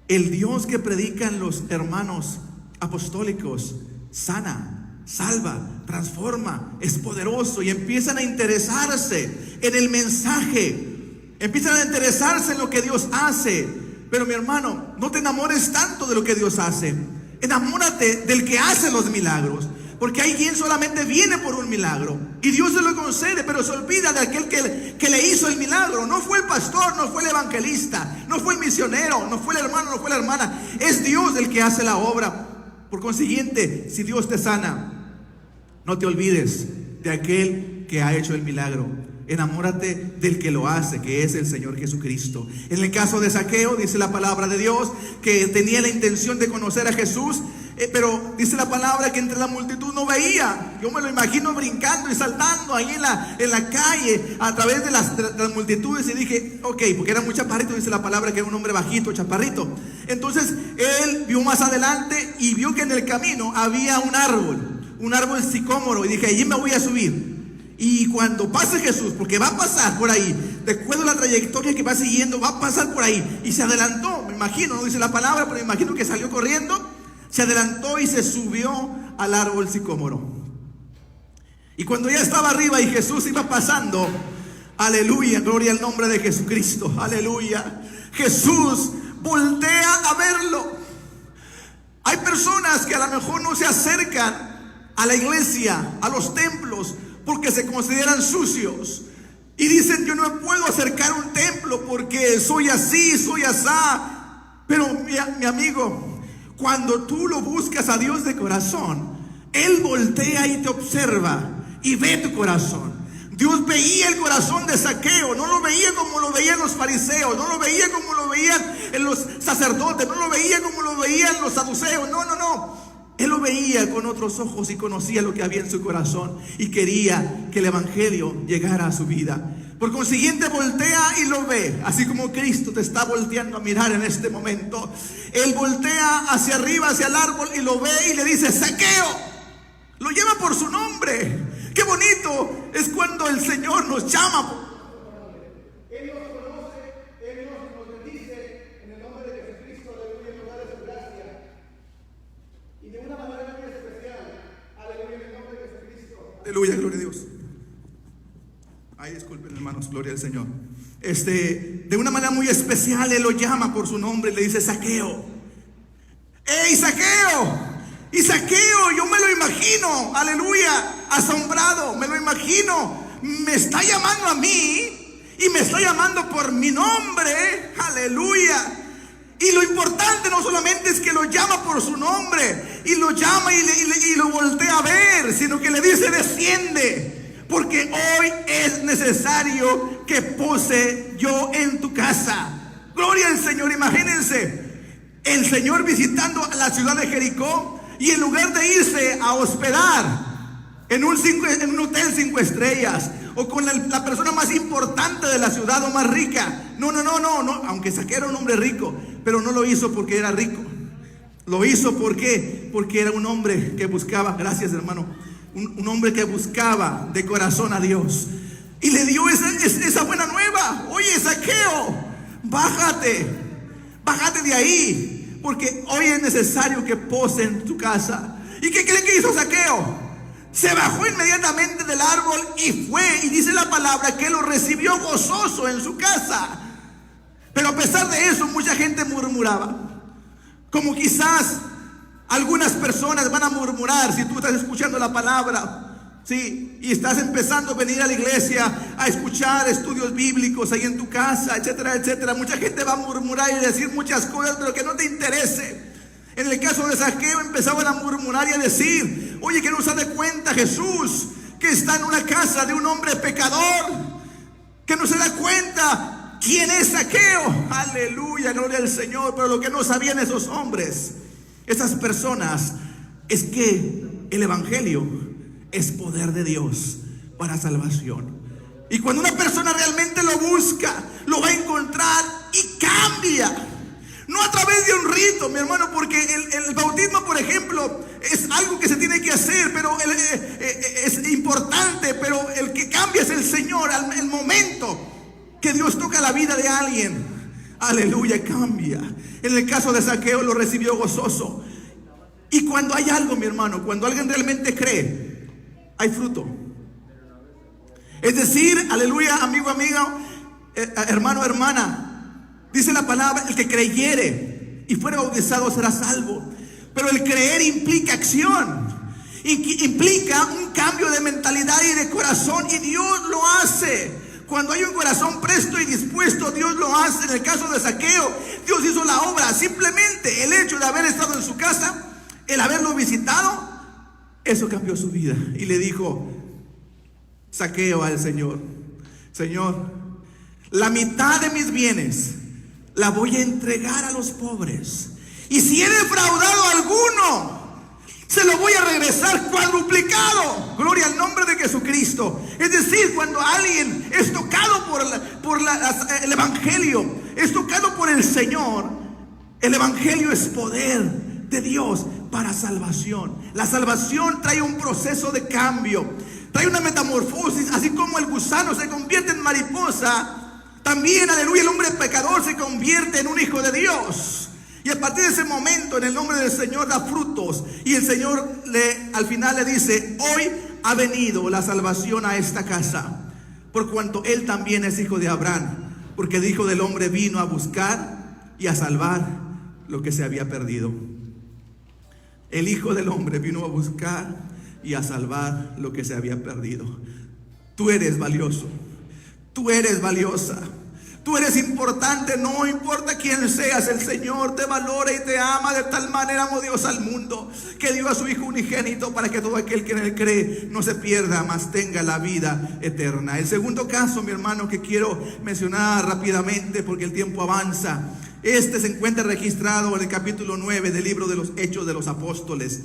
el Dios que predican los hermanos apostólicos, sana, salva, transforma, es poderoso, y empiezan a interesarse en el mensaje, empiezan a interesarse en lo que Dios hace. Pero mi hermano, no te enamores tanto de lo que Dios hace, enamórate del que hace los milagros. Porque hay quien solamente viene por un milagro y Dios se lo concede, pero se olvida de aquel que le hizo el milagro. No fue el pastor, no fue el evangelista, no fue el misionero, no fue el hermano, no fue la hermana. Es Dios el que hace la obra. Por consiguiente, si Dios te sana, no te olvides de aquel que ha hecho el milagro. Enamórate del que lo hace, que es el Señor Jesucristo. En el caso de Zaqueo, dice la palabra de Dios que tenía la intención de conocer a Jesús, pero dice la palabra que entre la multitud no veía. Yo me lo imagino brincando y saltando ahí en la calle a través de las multitudes, y dije, ok, porque era muy chaparrito, dice la palabra que era un hombre bajito, chaparrito. Entonces él vio más adelante y vio que en el camino había un árbol sicómoro, y dije, allí me voy a subir. Y cuando pase Jesús, porque va a pasar por ahí, de acuerdo a la trayectoria que va siguiendo, va a pasar por ahí. Y se adelantó, me imagino, no dice la palabra, pero me imagino que salió corriendo, se adelantó y se subió al árbol sicómoro. Y cuando ya estaba arriba y Jesús iba pasando, aleluya, gloria al nombre de Jesucristo, aleluya, Jesús voltea a verlo. Hay personas que a lo mejor no se acercan a la iglesia, a los templos, porque se consideran sucios y dicen, yo no me puedo acercar a un templo porque soy así, soy asá. Pero mi amigo, cuando tú lo buscas a Dios de corazón, Él voltea y te observa y ve tu corazón. Dios veía el corazón de Zaqueo, no lo veía como lo veían los fariseos, no lo veía como lo veían en los sacerdotes, no lo veía como lo veían los saduceos, no. Él lo veía con otros ojos y conocía lo que había en su corazón y quería que el evangelio llegara a su vida. Por consiguiente, voltea y lo ve, así como Cristo te está volteando a mirar en este momento. Él voltea hacia arriba, hacia el árbol, y lo ve y le dice, Zaqueo. Lo llama por su nombre. Qué bonito es cuando el Señor nos llama. Él nos conoce, Él nos bendice en el nombre de Jesucristo, aleluya, nos da de su gracia. Y de una manera muy especial, aleluya, en el nombre de Jesucristo. Aleluya, gloria a Dios. Ay, disculpen, hermanos, gloria al Señor. De una manera muy especial, Él lo llama por su nombre y le dice, Zaqueo. ¡Ey, Zaqueo! Y Zaqueo, yo me lo imagino, aleluya, asombrado, me lo imagino. Me está llamando a mí y me está llamando por mi nombre, aleluya. Y lo importante no solamente es que lo llama por su nombre y lo llama y lo voltea a ver, sino que le dice, desciende, porque hoy es necesario que pose yo en tu casa. Gloria al Señor. Imagínense el Señor visitando a la ciudad de Jericó, y en lugar de irse a hospedar en un hotel 5 estrellas o con la persona más importante de la ciudad o más rica, no, aunque Zaqueo era un hombre rico, pero no lo hizo porque era rico, Lo hizo, ¿por qué? Porque era un hombre que buscaba, gracias hermano, un hombre que buscaba de corazón a Dios. Y le dio esa buena nueva. Oye, Zaqueo, bájate de ahí, porque hoy es necesario que pose en tu casa. ¿Y qué creen que hizo Zaqueo? Se bajó inmediatamente del árbol y fue, y dice la palabra que lo recibió gozoso en su casa. Pero a pesar de eso, mucha gente murmuraba. Como quizás algunas personas van a murmurar si tú estás escuchando la palabra, ¿sí? Y estás empezando a venir a la iglesia a escuchar estudios bíblicos ahí en tu casa, etcétera, etcétera. Mucha gente va a murmurar y decir muchas cosas, pero que no te interese. En el caso de Zaqueo empezaban a murmurar y a decir: oye, que no se da cuenta Jesús que está en una casa de un hombre pecador, que no se da cuenta quién es Zaqueo. Aleluya, gloria al Señor. Pero lo que no sabían esos hombres, esas personas, es que el evangelio es poder de Dios para salvación. Y cuando una persona realmente lo busca, lo va a encontrar y cambia. No a través de un rito, mi hermano, porque el bautismo, por ejemplo, es algo que se tiene que hacer, pero es importante, pero el que cambia es el Señor. El momento que Dios toca la vida de alguien, aleluya, cambia. En el caso de Zaqueo lo recibió gozoso. Y cuando hay algo, mi hermano, cuando alguien realmente cree, hay fruto. Es decir, aleluya, amigo, amiga, hermano, hermana, dice la palabra: el que creyere y fuera bautizado será salvo. Pero el creer implica acción, implica un cambio de mentalidad y de corazón, y Dios lo hace. Cuando hay un corazón presto y dispuesto, Dios lo hace. En el caso de Zaqueo, Dios hizo la obra. Simplemente el hecho de haber estado en su casa, el haberlo visitado, eso cambió su vida. Y le dijo Zaqueo al Señor: Señor, la mitad de mis bienes la voy a entregar a los pobres, y si he defraudado a alguno, se lo voy a regresar cuadruplicado. Gloria al nombre de Jesucristo. Es decir, cuando alguien es tocado por el evangelio, es tocado por el Señor, el evangelio es poder de Dios para salvación. La salvación trae un proceso de cambio, trae una metamorfosis. Así como el gusano se convierte en mariposa, también, aleluya, el hombre pecador se convierte en un hijo de Dios. Y a partir de ese momento, en el nombre del Señor, da frutos. Y el Señor al final le dice: hoy ha venido la salvación a esta casa, por cuanto él también es hijo de Abraham, porque el Hijo del Hombre vino a buscar y a salvar lo que se había perdido. El Hijo del Hombre vino a buscar y a salvar lo que se había perdido. Tú eres valioso, tú eres valiosa, tú eres importante. No importa quién seas, el Señor te valora y te ama. De tal manera amó Dios al mundo, que dio a su Hijo unigénito, para que todo aquel que en él cree no se pierda, mas tenga la vida eterna. El segundo caso, mi hermano, que quiero mencionar rápidamente porque el tiempo avanza, se encuentra registrado en el capítulo 9 del libro de los Hechos de los Apóstoles,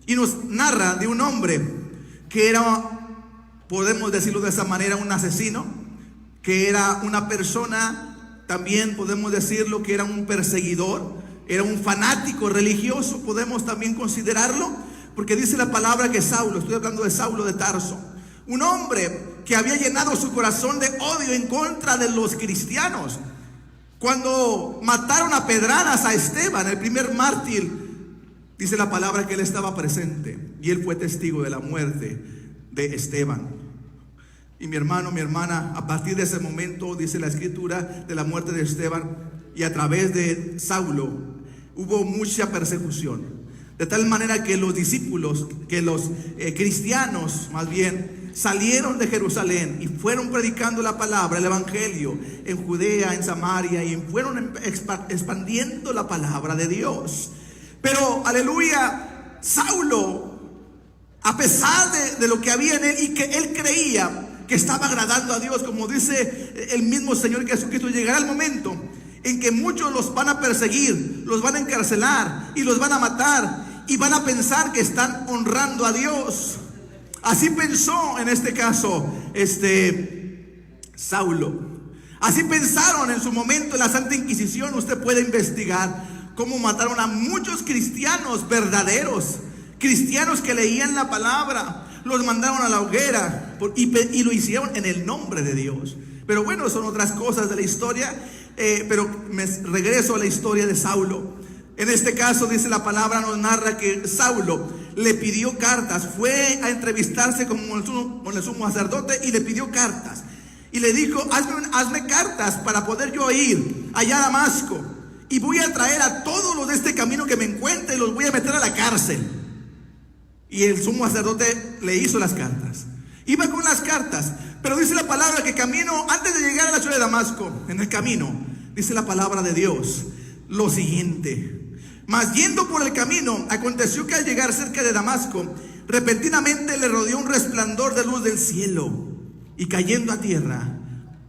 y nos narra de un hombre que era, podemos decirlo de esa manera, un asesino, que era una persona, también podemos decirlo, que era un perseguidor, era un fanático religioso, podemos también considerarlo, porque dice la palabra que Saulo, estoy hablando de Saulo de Tarso, un hombre que había llenado su corazón de odio en contra de los cristianos. Cuando mataron a pedradas a Esteban, el primer mártir, dice la palabra que él estaba presente y él fue testigo de la muerte de Esteban. Y mi hermano, mi hermana, a partir de ese momento, dice la escritura, de la muerte de Esteban, y a través de Saulo hubo mucha persecución, de tal manera que los discípulos, que los cristianos más bien, salieron de Jerusalén y fueron predicando la palabra, el evangelio, en Judea, en Samaria, y fueron expandiendo la palabra de Dios. Pero, aleluya, Saulo, a pesar de lo que había en él y que él creía que estaba agradando a Dios, como dice el mismo Señor Jesucristo, llegará el momento en que muchos los van a perseguir, los van a encarcelar y los van a matar, y van a pensar que están honrando a Dios. Así pensó en este caso Saulo. Así pensaron en su momento en la Santa Inquisición. Usted puede investigar cómo mataron a muchos cristianos verdaderos, cristianos que leían la palabra. Los mandaron a la hoguera y lo hicieron en el nombre de Dios. Pero bueno, son otras cosas de la historia. Pero me regreso a la historia de Saulo. En este caso dice la palabra, nos narra que Saulo le pidió cartas, fue a entrevistarse con el sumo sacerdote y le pidió cartas. Y le dijo, hazme cartas para poder yo ir allá a Damasco. Y voy a traer a todos los de este camino que me encuentre y los voy a meter a la cárcel. Y el sumo sacerdote le hizo las cartas. Iba con las cartas, pero dice la palabra que camino, antes de llegar a la ciudad de Damasco, en el camino, dice la palabra de Dios lo siguiente: mas yendo por el camino, aconteció que al llegar cerca de Damasco, repentinamente le rodeó un resplandor de luz del cielo, y cayendo a tierra,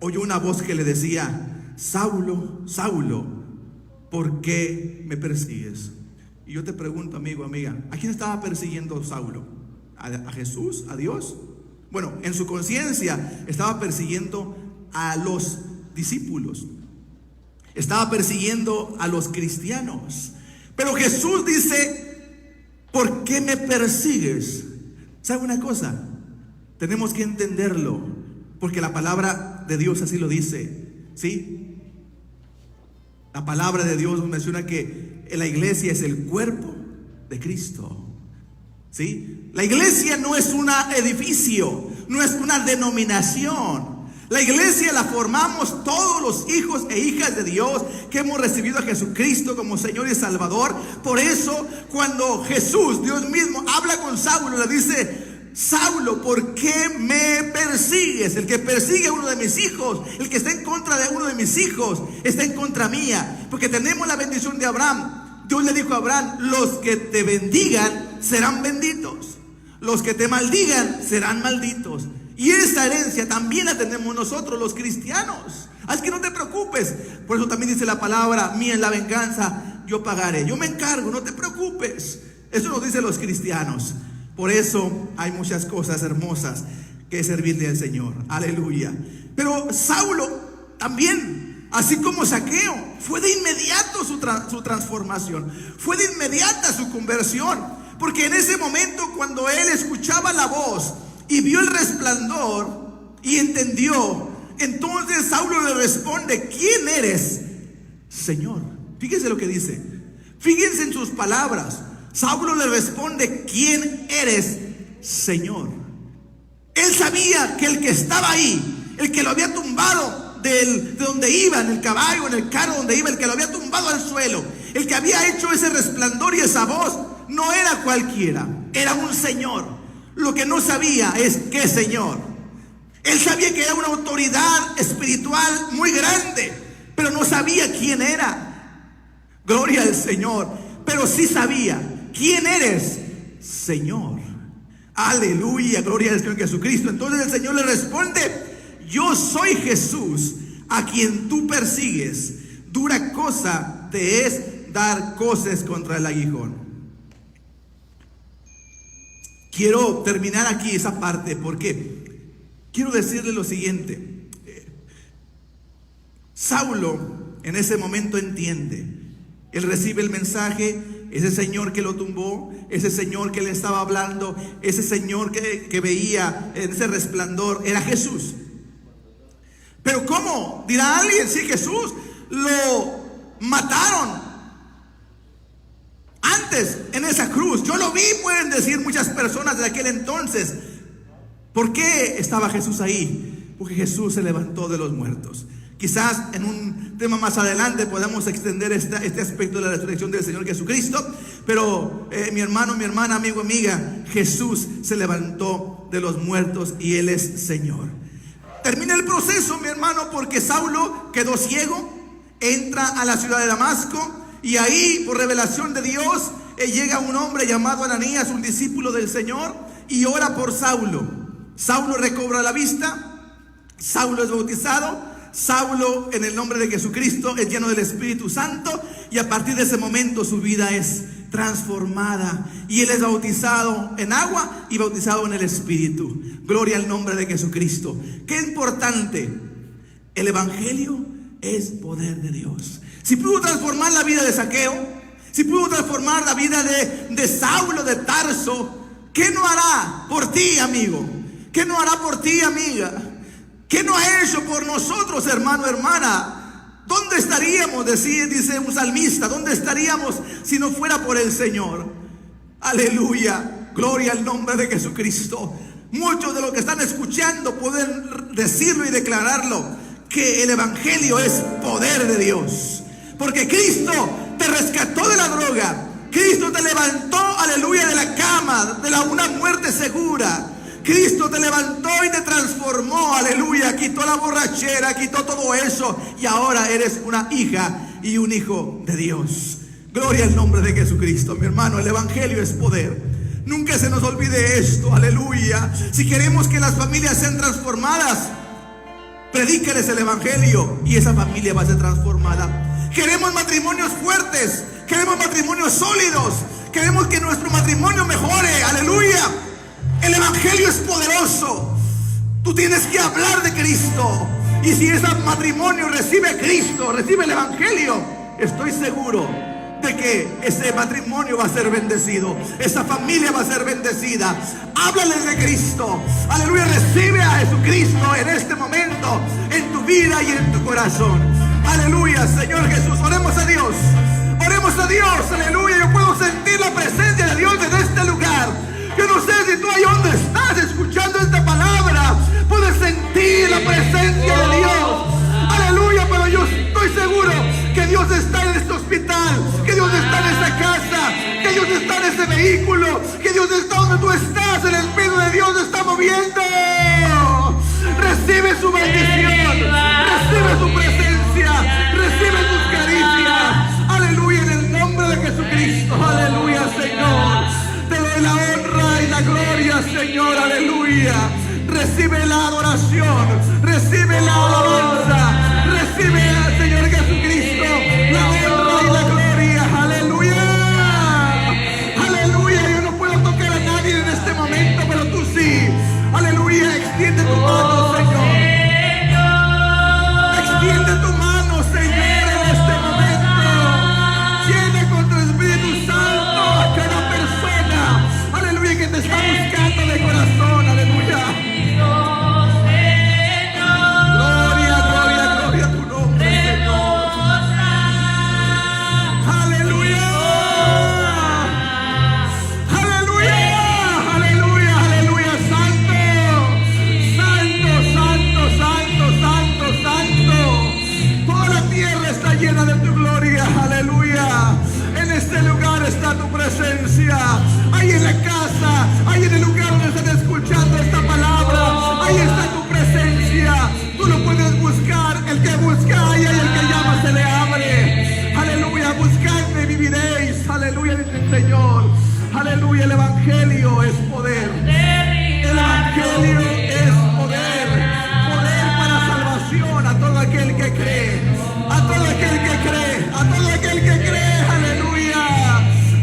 oyó una voz que le decía: Saulo, Saulo, ¿por qué me persigues? Y yo te pregunto, amigo, amiga, ¿a quién estaba persiguiendo Saulo? ¿A Jesús? ¿A Dios? Bueno, en su conciencia estaba persiguiendo a los discípulos, estaba persiguiendo a los cristianos. Pero Jesús dice: ¿por qué me persigues? ¿Sabe una cosa? Tenemos que entenderlo, porque la palabra de Dios así lo dice, ¿sí? La palabra de Dios nos menciona que la iglesia es el cuerpo de Cristo, ¿sí? La iglesia no es un edificio, no es una denominación. La iglesia la formamos todos los hijos e hijas de Dios que hemos recibido a Jesucristo como Señor y Salvador. Por eso, cuando Jesús, Dios mismo, habla con Saulo, le dice: Saulo, ¿por qué me persigues? El que persigue a uno de mis hijos, el que está en contra de uno de mis hijos, está en contra mía. Porque tenemos la bendición de Abraham. Dios le dijo a Abraham: los que te bendigan serán benditos, los que te maldigan serán malditos. Y esa herencia también la tenemos nosotros los cristianos. Así que no te preocupes. Por eso también dice la palabra: mía es la venganza, yo pagaré, yo me encargo, no te preocupes. Eso nos dicen los cristianos. Por eso hay muchas cosas hermosas que servirle al Señor. Aleluya. Pero Saulo también, así como Zaqueo, fue de inmediato su transformación, fue de inmediata su conversión. Porque en ese momento, cuando él escuchaba la voz y vio el resplandor y entendió, entonces Saulo le responde: ¿quién eres, Señor? Fíjense lo que dice, fíjense en sus palabras. Saulo le responde: ¿quién eres, Señor? Él sabía que el que estaba ahí, el que lo había tumbado de donde iba, en el caballo, en el carro donde iba, el que lo había tumbado al suelo, el que había hecho ese resplandor y esa voz, no era cualquiera, era un Señor. Lo que no sabía es qué Señor. Él sabía que era una autoridad espiritual muy grande, pero no sabía quién era. Gloria al Señor. Pero sí sabía: ¿quién eres, Señor? Aleluya, gloria al Señor Jesucristo. Entonces el Señor le responde: yo soy Jesús, a quien tú persigues. Dura cosa te es dar coces contra el aguijón. Quiero terminar aquí esa parte porque quiero decirle lo siguiente. Saulo en ese momento entiende. Él recibe el mensaje. Ese Señor que lo tumbó, ese Señor que le estaba hablando, ese Señor que veía en ese resplandor, era Jesús. Pero ¿cómo? Dirá alguien: sí, Jesús lo mataron antes en esa cruz. Yo lo vi, pueden decir muchas personas de aquel entonces. ¿Por qué estaba Jesús ahí? Porque Jesús se levantó de los muertos. Quizás en un tema más adelante podamos extender este aspecto de la resurrección del Señor Jesucristo. Pero mi hermano, mi hermana, amigo, amiga, Jesús se levantó de los muertos y Él es Señor. Termina el proceso, mi hermano, porque Saulo quedó ciego, entra a la ciudad de Damasco y ahí, por revelación de Dios, llega un hombre llamado Ananías, un discípulo del Señor, y ora por Saulo. Saulo recobra la vista, Saulo es bautizado. Saulo, en el nombre de Jesucristo, es lleno del Espíritu Santo, y a partir de ese momento su vida es transformada y él es bautizado en agua y bautizado en el Espíritu. Gloria al nombre de Jesucristo. Qué importante. El Evangelio es poder de Dios. Si pudo transformar la vida de Zaqueo, si pudo transformar la vida de Saulo de Tarso, ¿qué no hará por ti, amigo? ¿Qué no hará por ti, amiga? ¿Qué no ha hecho por nosotros, hermano, hermana? ¿Dónde estaríamos? Dice un salmista, ¿dónde estaríamos si no fuera por el Señor? Aleluya, gloria al nombre de Jesucristo. Muchos de los que están escuchando pueden decirlo y declararlo, que el evangelio es poder de Dios. Porque Cristo te rescató de la droga. Cristo te levantó, aleluya, de la cama, de una muerte segura. Cristo te levantó y te transformó, aleluya, quitó la borrachera, quitó todo eso, y ahora eres una hija y un hijo de Dios. Gloria al nombre de Jesucristo, mi hermano. El evangelio es poder. Nunca se nos olvide esto, aleluya. Si queremos que las familias sean transformadas, predícales el evangelio y esa familia va a ser transformada. Queremos matrimonios fuertes, queremos matrimonios sólidos, queremos que nuestro matrimonio mejore, aleluya. El evangelio es poderoso. Tú tienes que hablar de Cristo. Y si ese matrimonio recibe a Cristo, recibe el evangelio, estoy seguro de que ese matrimonio va a ser bendecido. Esa familia va a ser bendecida. Háblales de Cristo. Aleluya, recibe a Jesucristo en este momento, en tu vida y en tu corazón. Aleluya, Señor Jesús. Oremos a Dios. Oremos a Dios. Aleluya. Yo puedo sentir la presencia de Dios en este lugar. Yo no sé si tú ahí donde estás escuchando esta palabra puedes sentir la presencia de Dios. Aleluya, pero yo estoy seguro que Dios está en este hospital, que Dios está en esta casa, que Dios está en este vehículo, que Dios está donde tú estás. El Espíritu de Dios se está moviendo. Recibe su bendición, recibe su presencia, recibe sus caricias. Aleluya, en el nombre de Jesucristo. Aleluya, Señor. Te doy la honra y la gloria, Señor. Aleluya. Recibe la adoración, recibe la alabanza, recibe, Señor Jesucristo, la honra y la gloria. Aleluya. Aleluya. Yo no puedo tocar a nadie en este momento, pero tú sí. Aleluya. Extiende tu mano, Señor. Extiende tu mano, Señor, en este momento. Llena con tu Espíritu Santo a cada persona. Aleluya, que te está buscando de corazón. Aleluya. Tu presencia, ahí en la casa, ahí en el lugar donde están escuchando esta palabra, ahí está tu presencia. Tú lo puedes buscar. El que busca, ahí hay el que llama, se le abre. Aleluya. Buscadme y viviréis. Aleluya, dice el Señor. Aleluya. El evangelio es poder. El evangelio es poder. Poder para salvación a todo aquel que cree. A todo aquel que cree. A todo aquel que cree.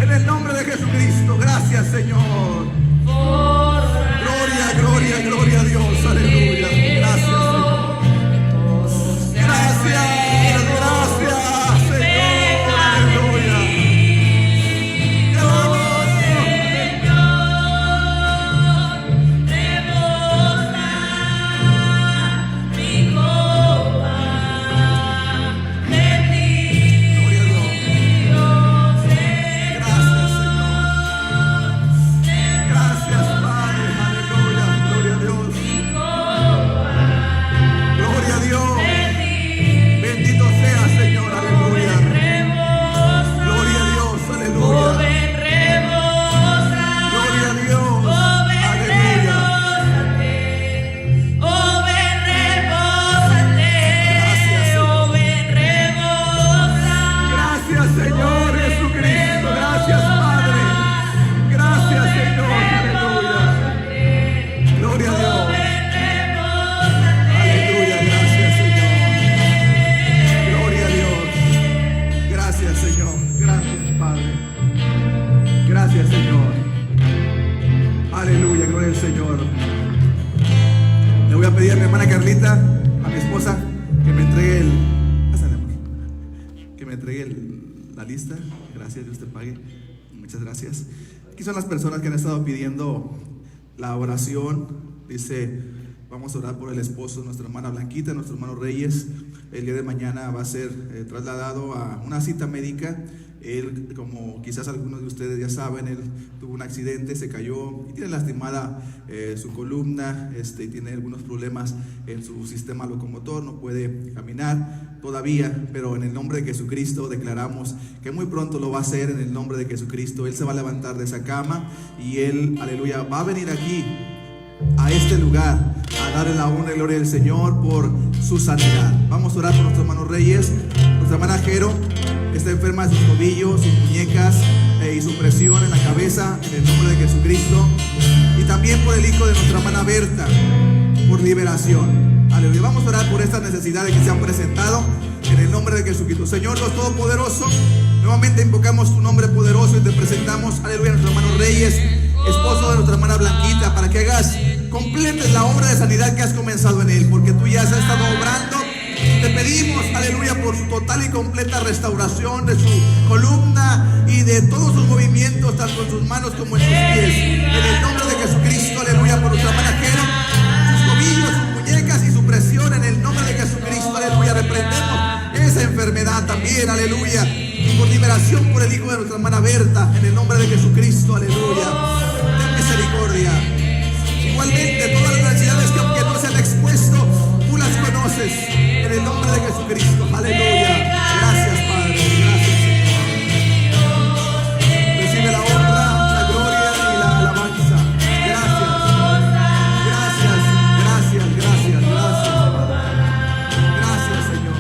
En el nombre de Jesucristo. Gracias, Señor. Gloria, gloria, gloria a Dios. Aleluya. Gracias, Señor. Gracias, gracias, Señor. Aleluya. Te amo, mi copa de ti. gloria a Dios. Gracias, Padre. Aleluya. Gloria a Dios. Gloria a Dios. Bendito sea, Señor. Aleluya. Gloria a Dios. Aleluya. Gloria a Dios. Aleluya. Gracias, Señor Jesucristo. Gracias, Padre. Gracias, Señor. Aleluya. Gloria a Dios. Aleluya. Gracias, Señor. Gloria a Dios. Gracias, Señor. Gracias, Padre. Gracias, Señor. Aleluya. Gloria al Señor. Le voy a pedir a mi hermana Carlita, a mi esposa, que me entregue la lista. Gracias, Dios te pague. Muchas gracias. Aquí son las personas que han estado pidiendo la oración. Dice, vamos a orar por el esposo de nuestra hermana Blanquita, nuestro hermano Reyes. El día de mañana va a ser trasladado a una cita médica. Él, como quizás algunos de ustedes ya saben, él tuvo un accidente, se cayó y tiene lastimada su columna, y tiene algunos problemas en su sistema locomotor, no puede caminar todavía, pero en el nombre de Jesucristo declaramos que muy pronto lo va a hacer. En el nombre de Jesucristo él se va a levantar de esa cama y él, aleluya, va a venir aquí a este lugar a darle la honra y gloria al Señor por su sanidad. Vamos a orar por nuestro hermano Reyes. Nuestra hermana Jero está enferma de sus tobillos, sus muñecas y su presión en la cabeza, en el nombre de Jesucristo. Y también por el hijo de nuestra hermana Berta, por liberación. Aleluya. Vamos a orar por estas necesidades que se han presentado en el nombre de Jesucristo. Señor Dios Todopoderoso, nuevamente invocamos tu nombre poderoso y te presentamos, aleluya, a nuestro hermano Reyes, esposo de nuestra hermana Blanquita, para que hagas, completes la obra de sanidad que has comenzado en él, porque tú ya has estado obrando. Te pedimos, aleluya, por su total y completa restauración de su columna y de todos sus movimientos, tanto en sus manos como en sus pies. En el nombre de Jesucristo, aleluya, por nuestra hermana Jero, sus tobillos, sus muñecas y su presión, en el nombre de Jesucristo, aleluya, reprendemos esa enfermedad también, aleluya, y por liberación por el hijo de nuestra hermana Berta, en el nombre de Jesucristo, aleluya. Ten misericordia. Igualmente, todas las necesidades que aunque no se han expuesto, tú las conoces, en el nombre de Jesucristo, aleluya. Gracias, Padre, gracias, Señor. Recibe la honra, la gloria y la alabanza. Gracias, gracias, gracias, gracias, gracias, gracias, Señor.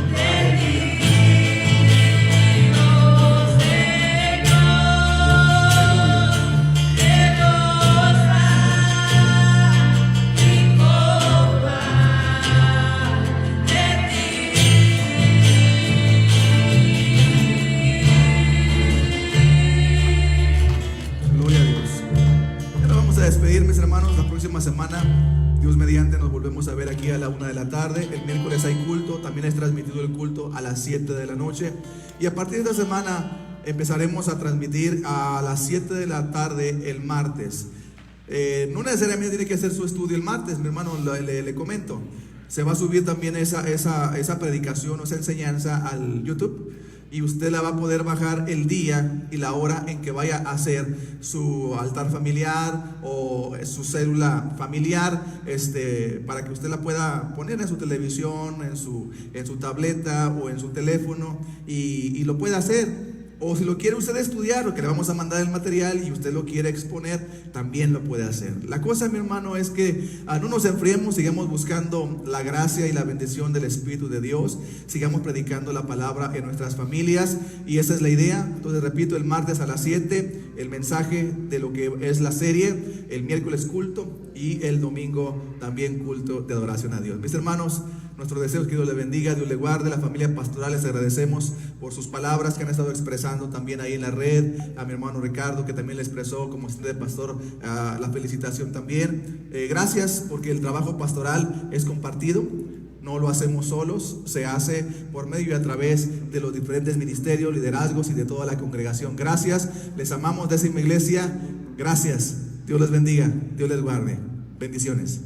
Despedir, mis hermanos. La próxima semana, Dios mediante, nos volvemos a ver aquí a la 1 de la tarde. El miércoles hay culto, también es transmitido el culto a las 7 de la noche. Y a partir de esta semana empezaremos a transmitir a las 7 de la tarde el martes. No necesariamente tiene que hacer su estudio el martes, mi hermano, le comento. Se va a subir también esa predicación o esa enseñanza al YouTube. Y usted la va a poder bajar el día y la hora en que vaya a hacer su altar familiar o su célula familiar, para que usted la pueda poner en su televisión, en su tableta o en su teléfono y lo pueda hacer. O si lo quiere usted estudiar, o que le vamos a mandar el material y usted lo quiere exponer, también lo puede hacer. La cosa, mi hermano, es que no nos enfriemos, sigamos buscando la gracia y la bendición del Espíritu de Dios, sigamos predicando la palabra en nuestras familias, y esa es la idea. Entonces, repito, el martes a las 7 el mensaje de lo que es la serie, el miércoles culto y el domingo también culto de adoración a Dios. Mis hermanos, nuestro deseo es que Dios le bendiga, Dios le guarde. La familia pastoral, les agradecemos por sus palabras que han estado expresando también ahí en la red. A mi hermano Ricardo, que también le expresó como asistente de pastor la felicitación también. Gracias, porque el trabajo pastoral es compartido. No lo hacemos solos, se hace por medio y a través de los diferentes ministerios, liderazgos y de toda la congregación. Gracias, les amamos, décima iglesia. Gracias, Dios les bendiga, Dios les guarde. Bendiciones.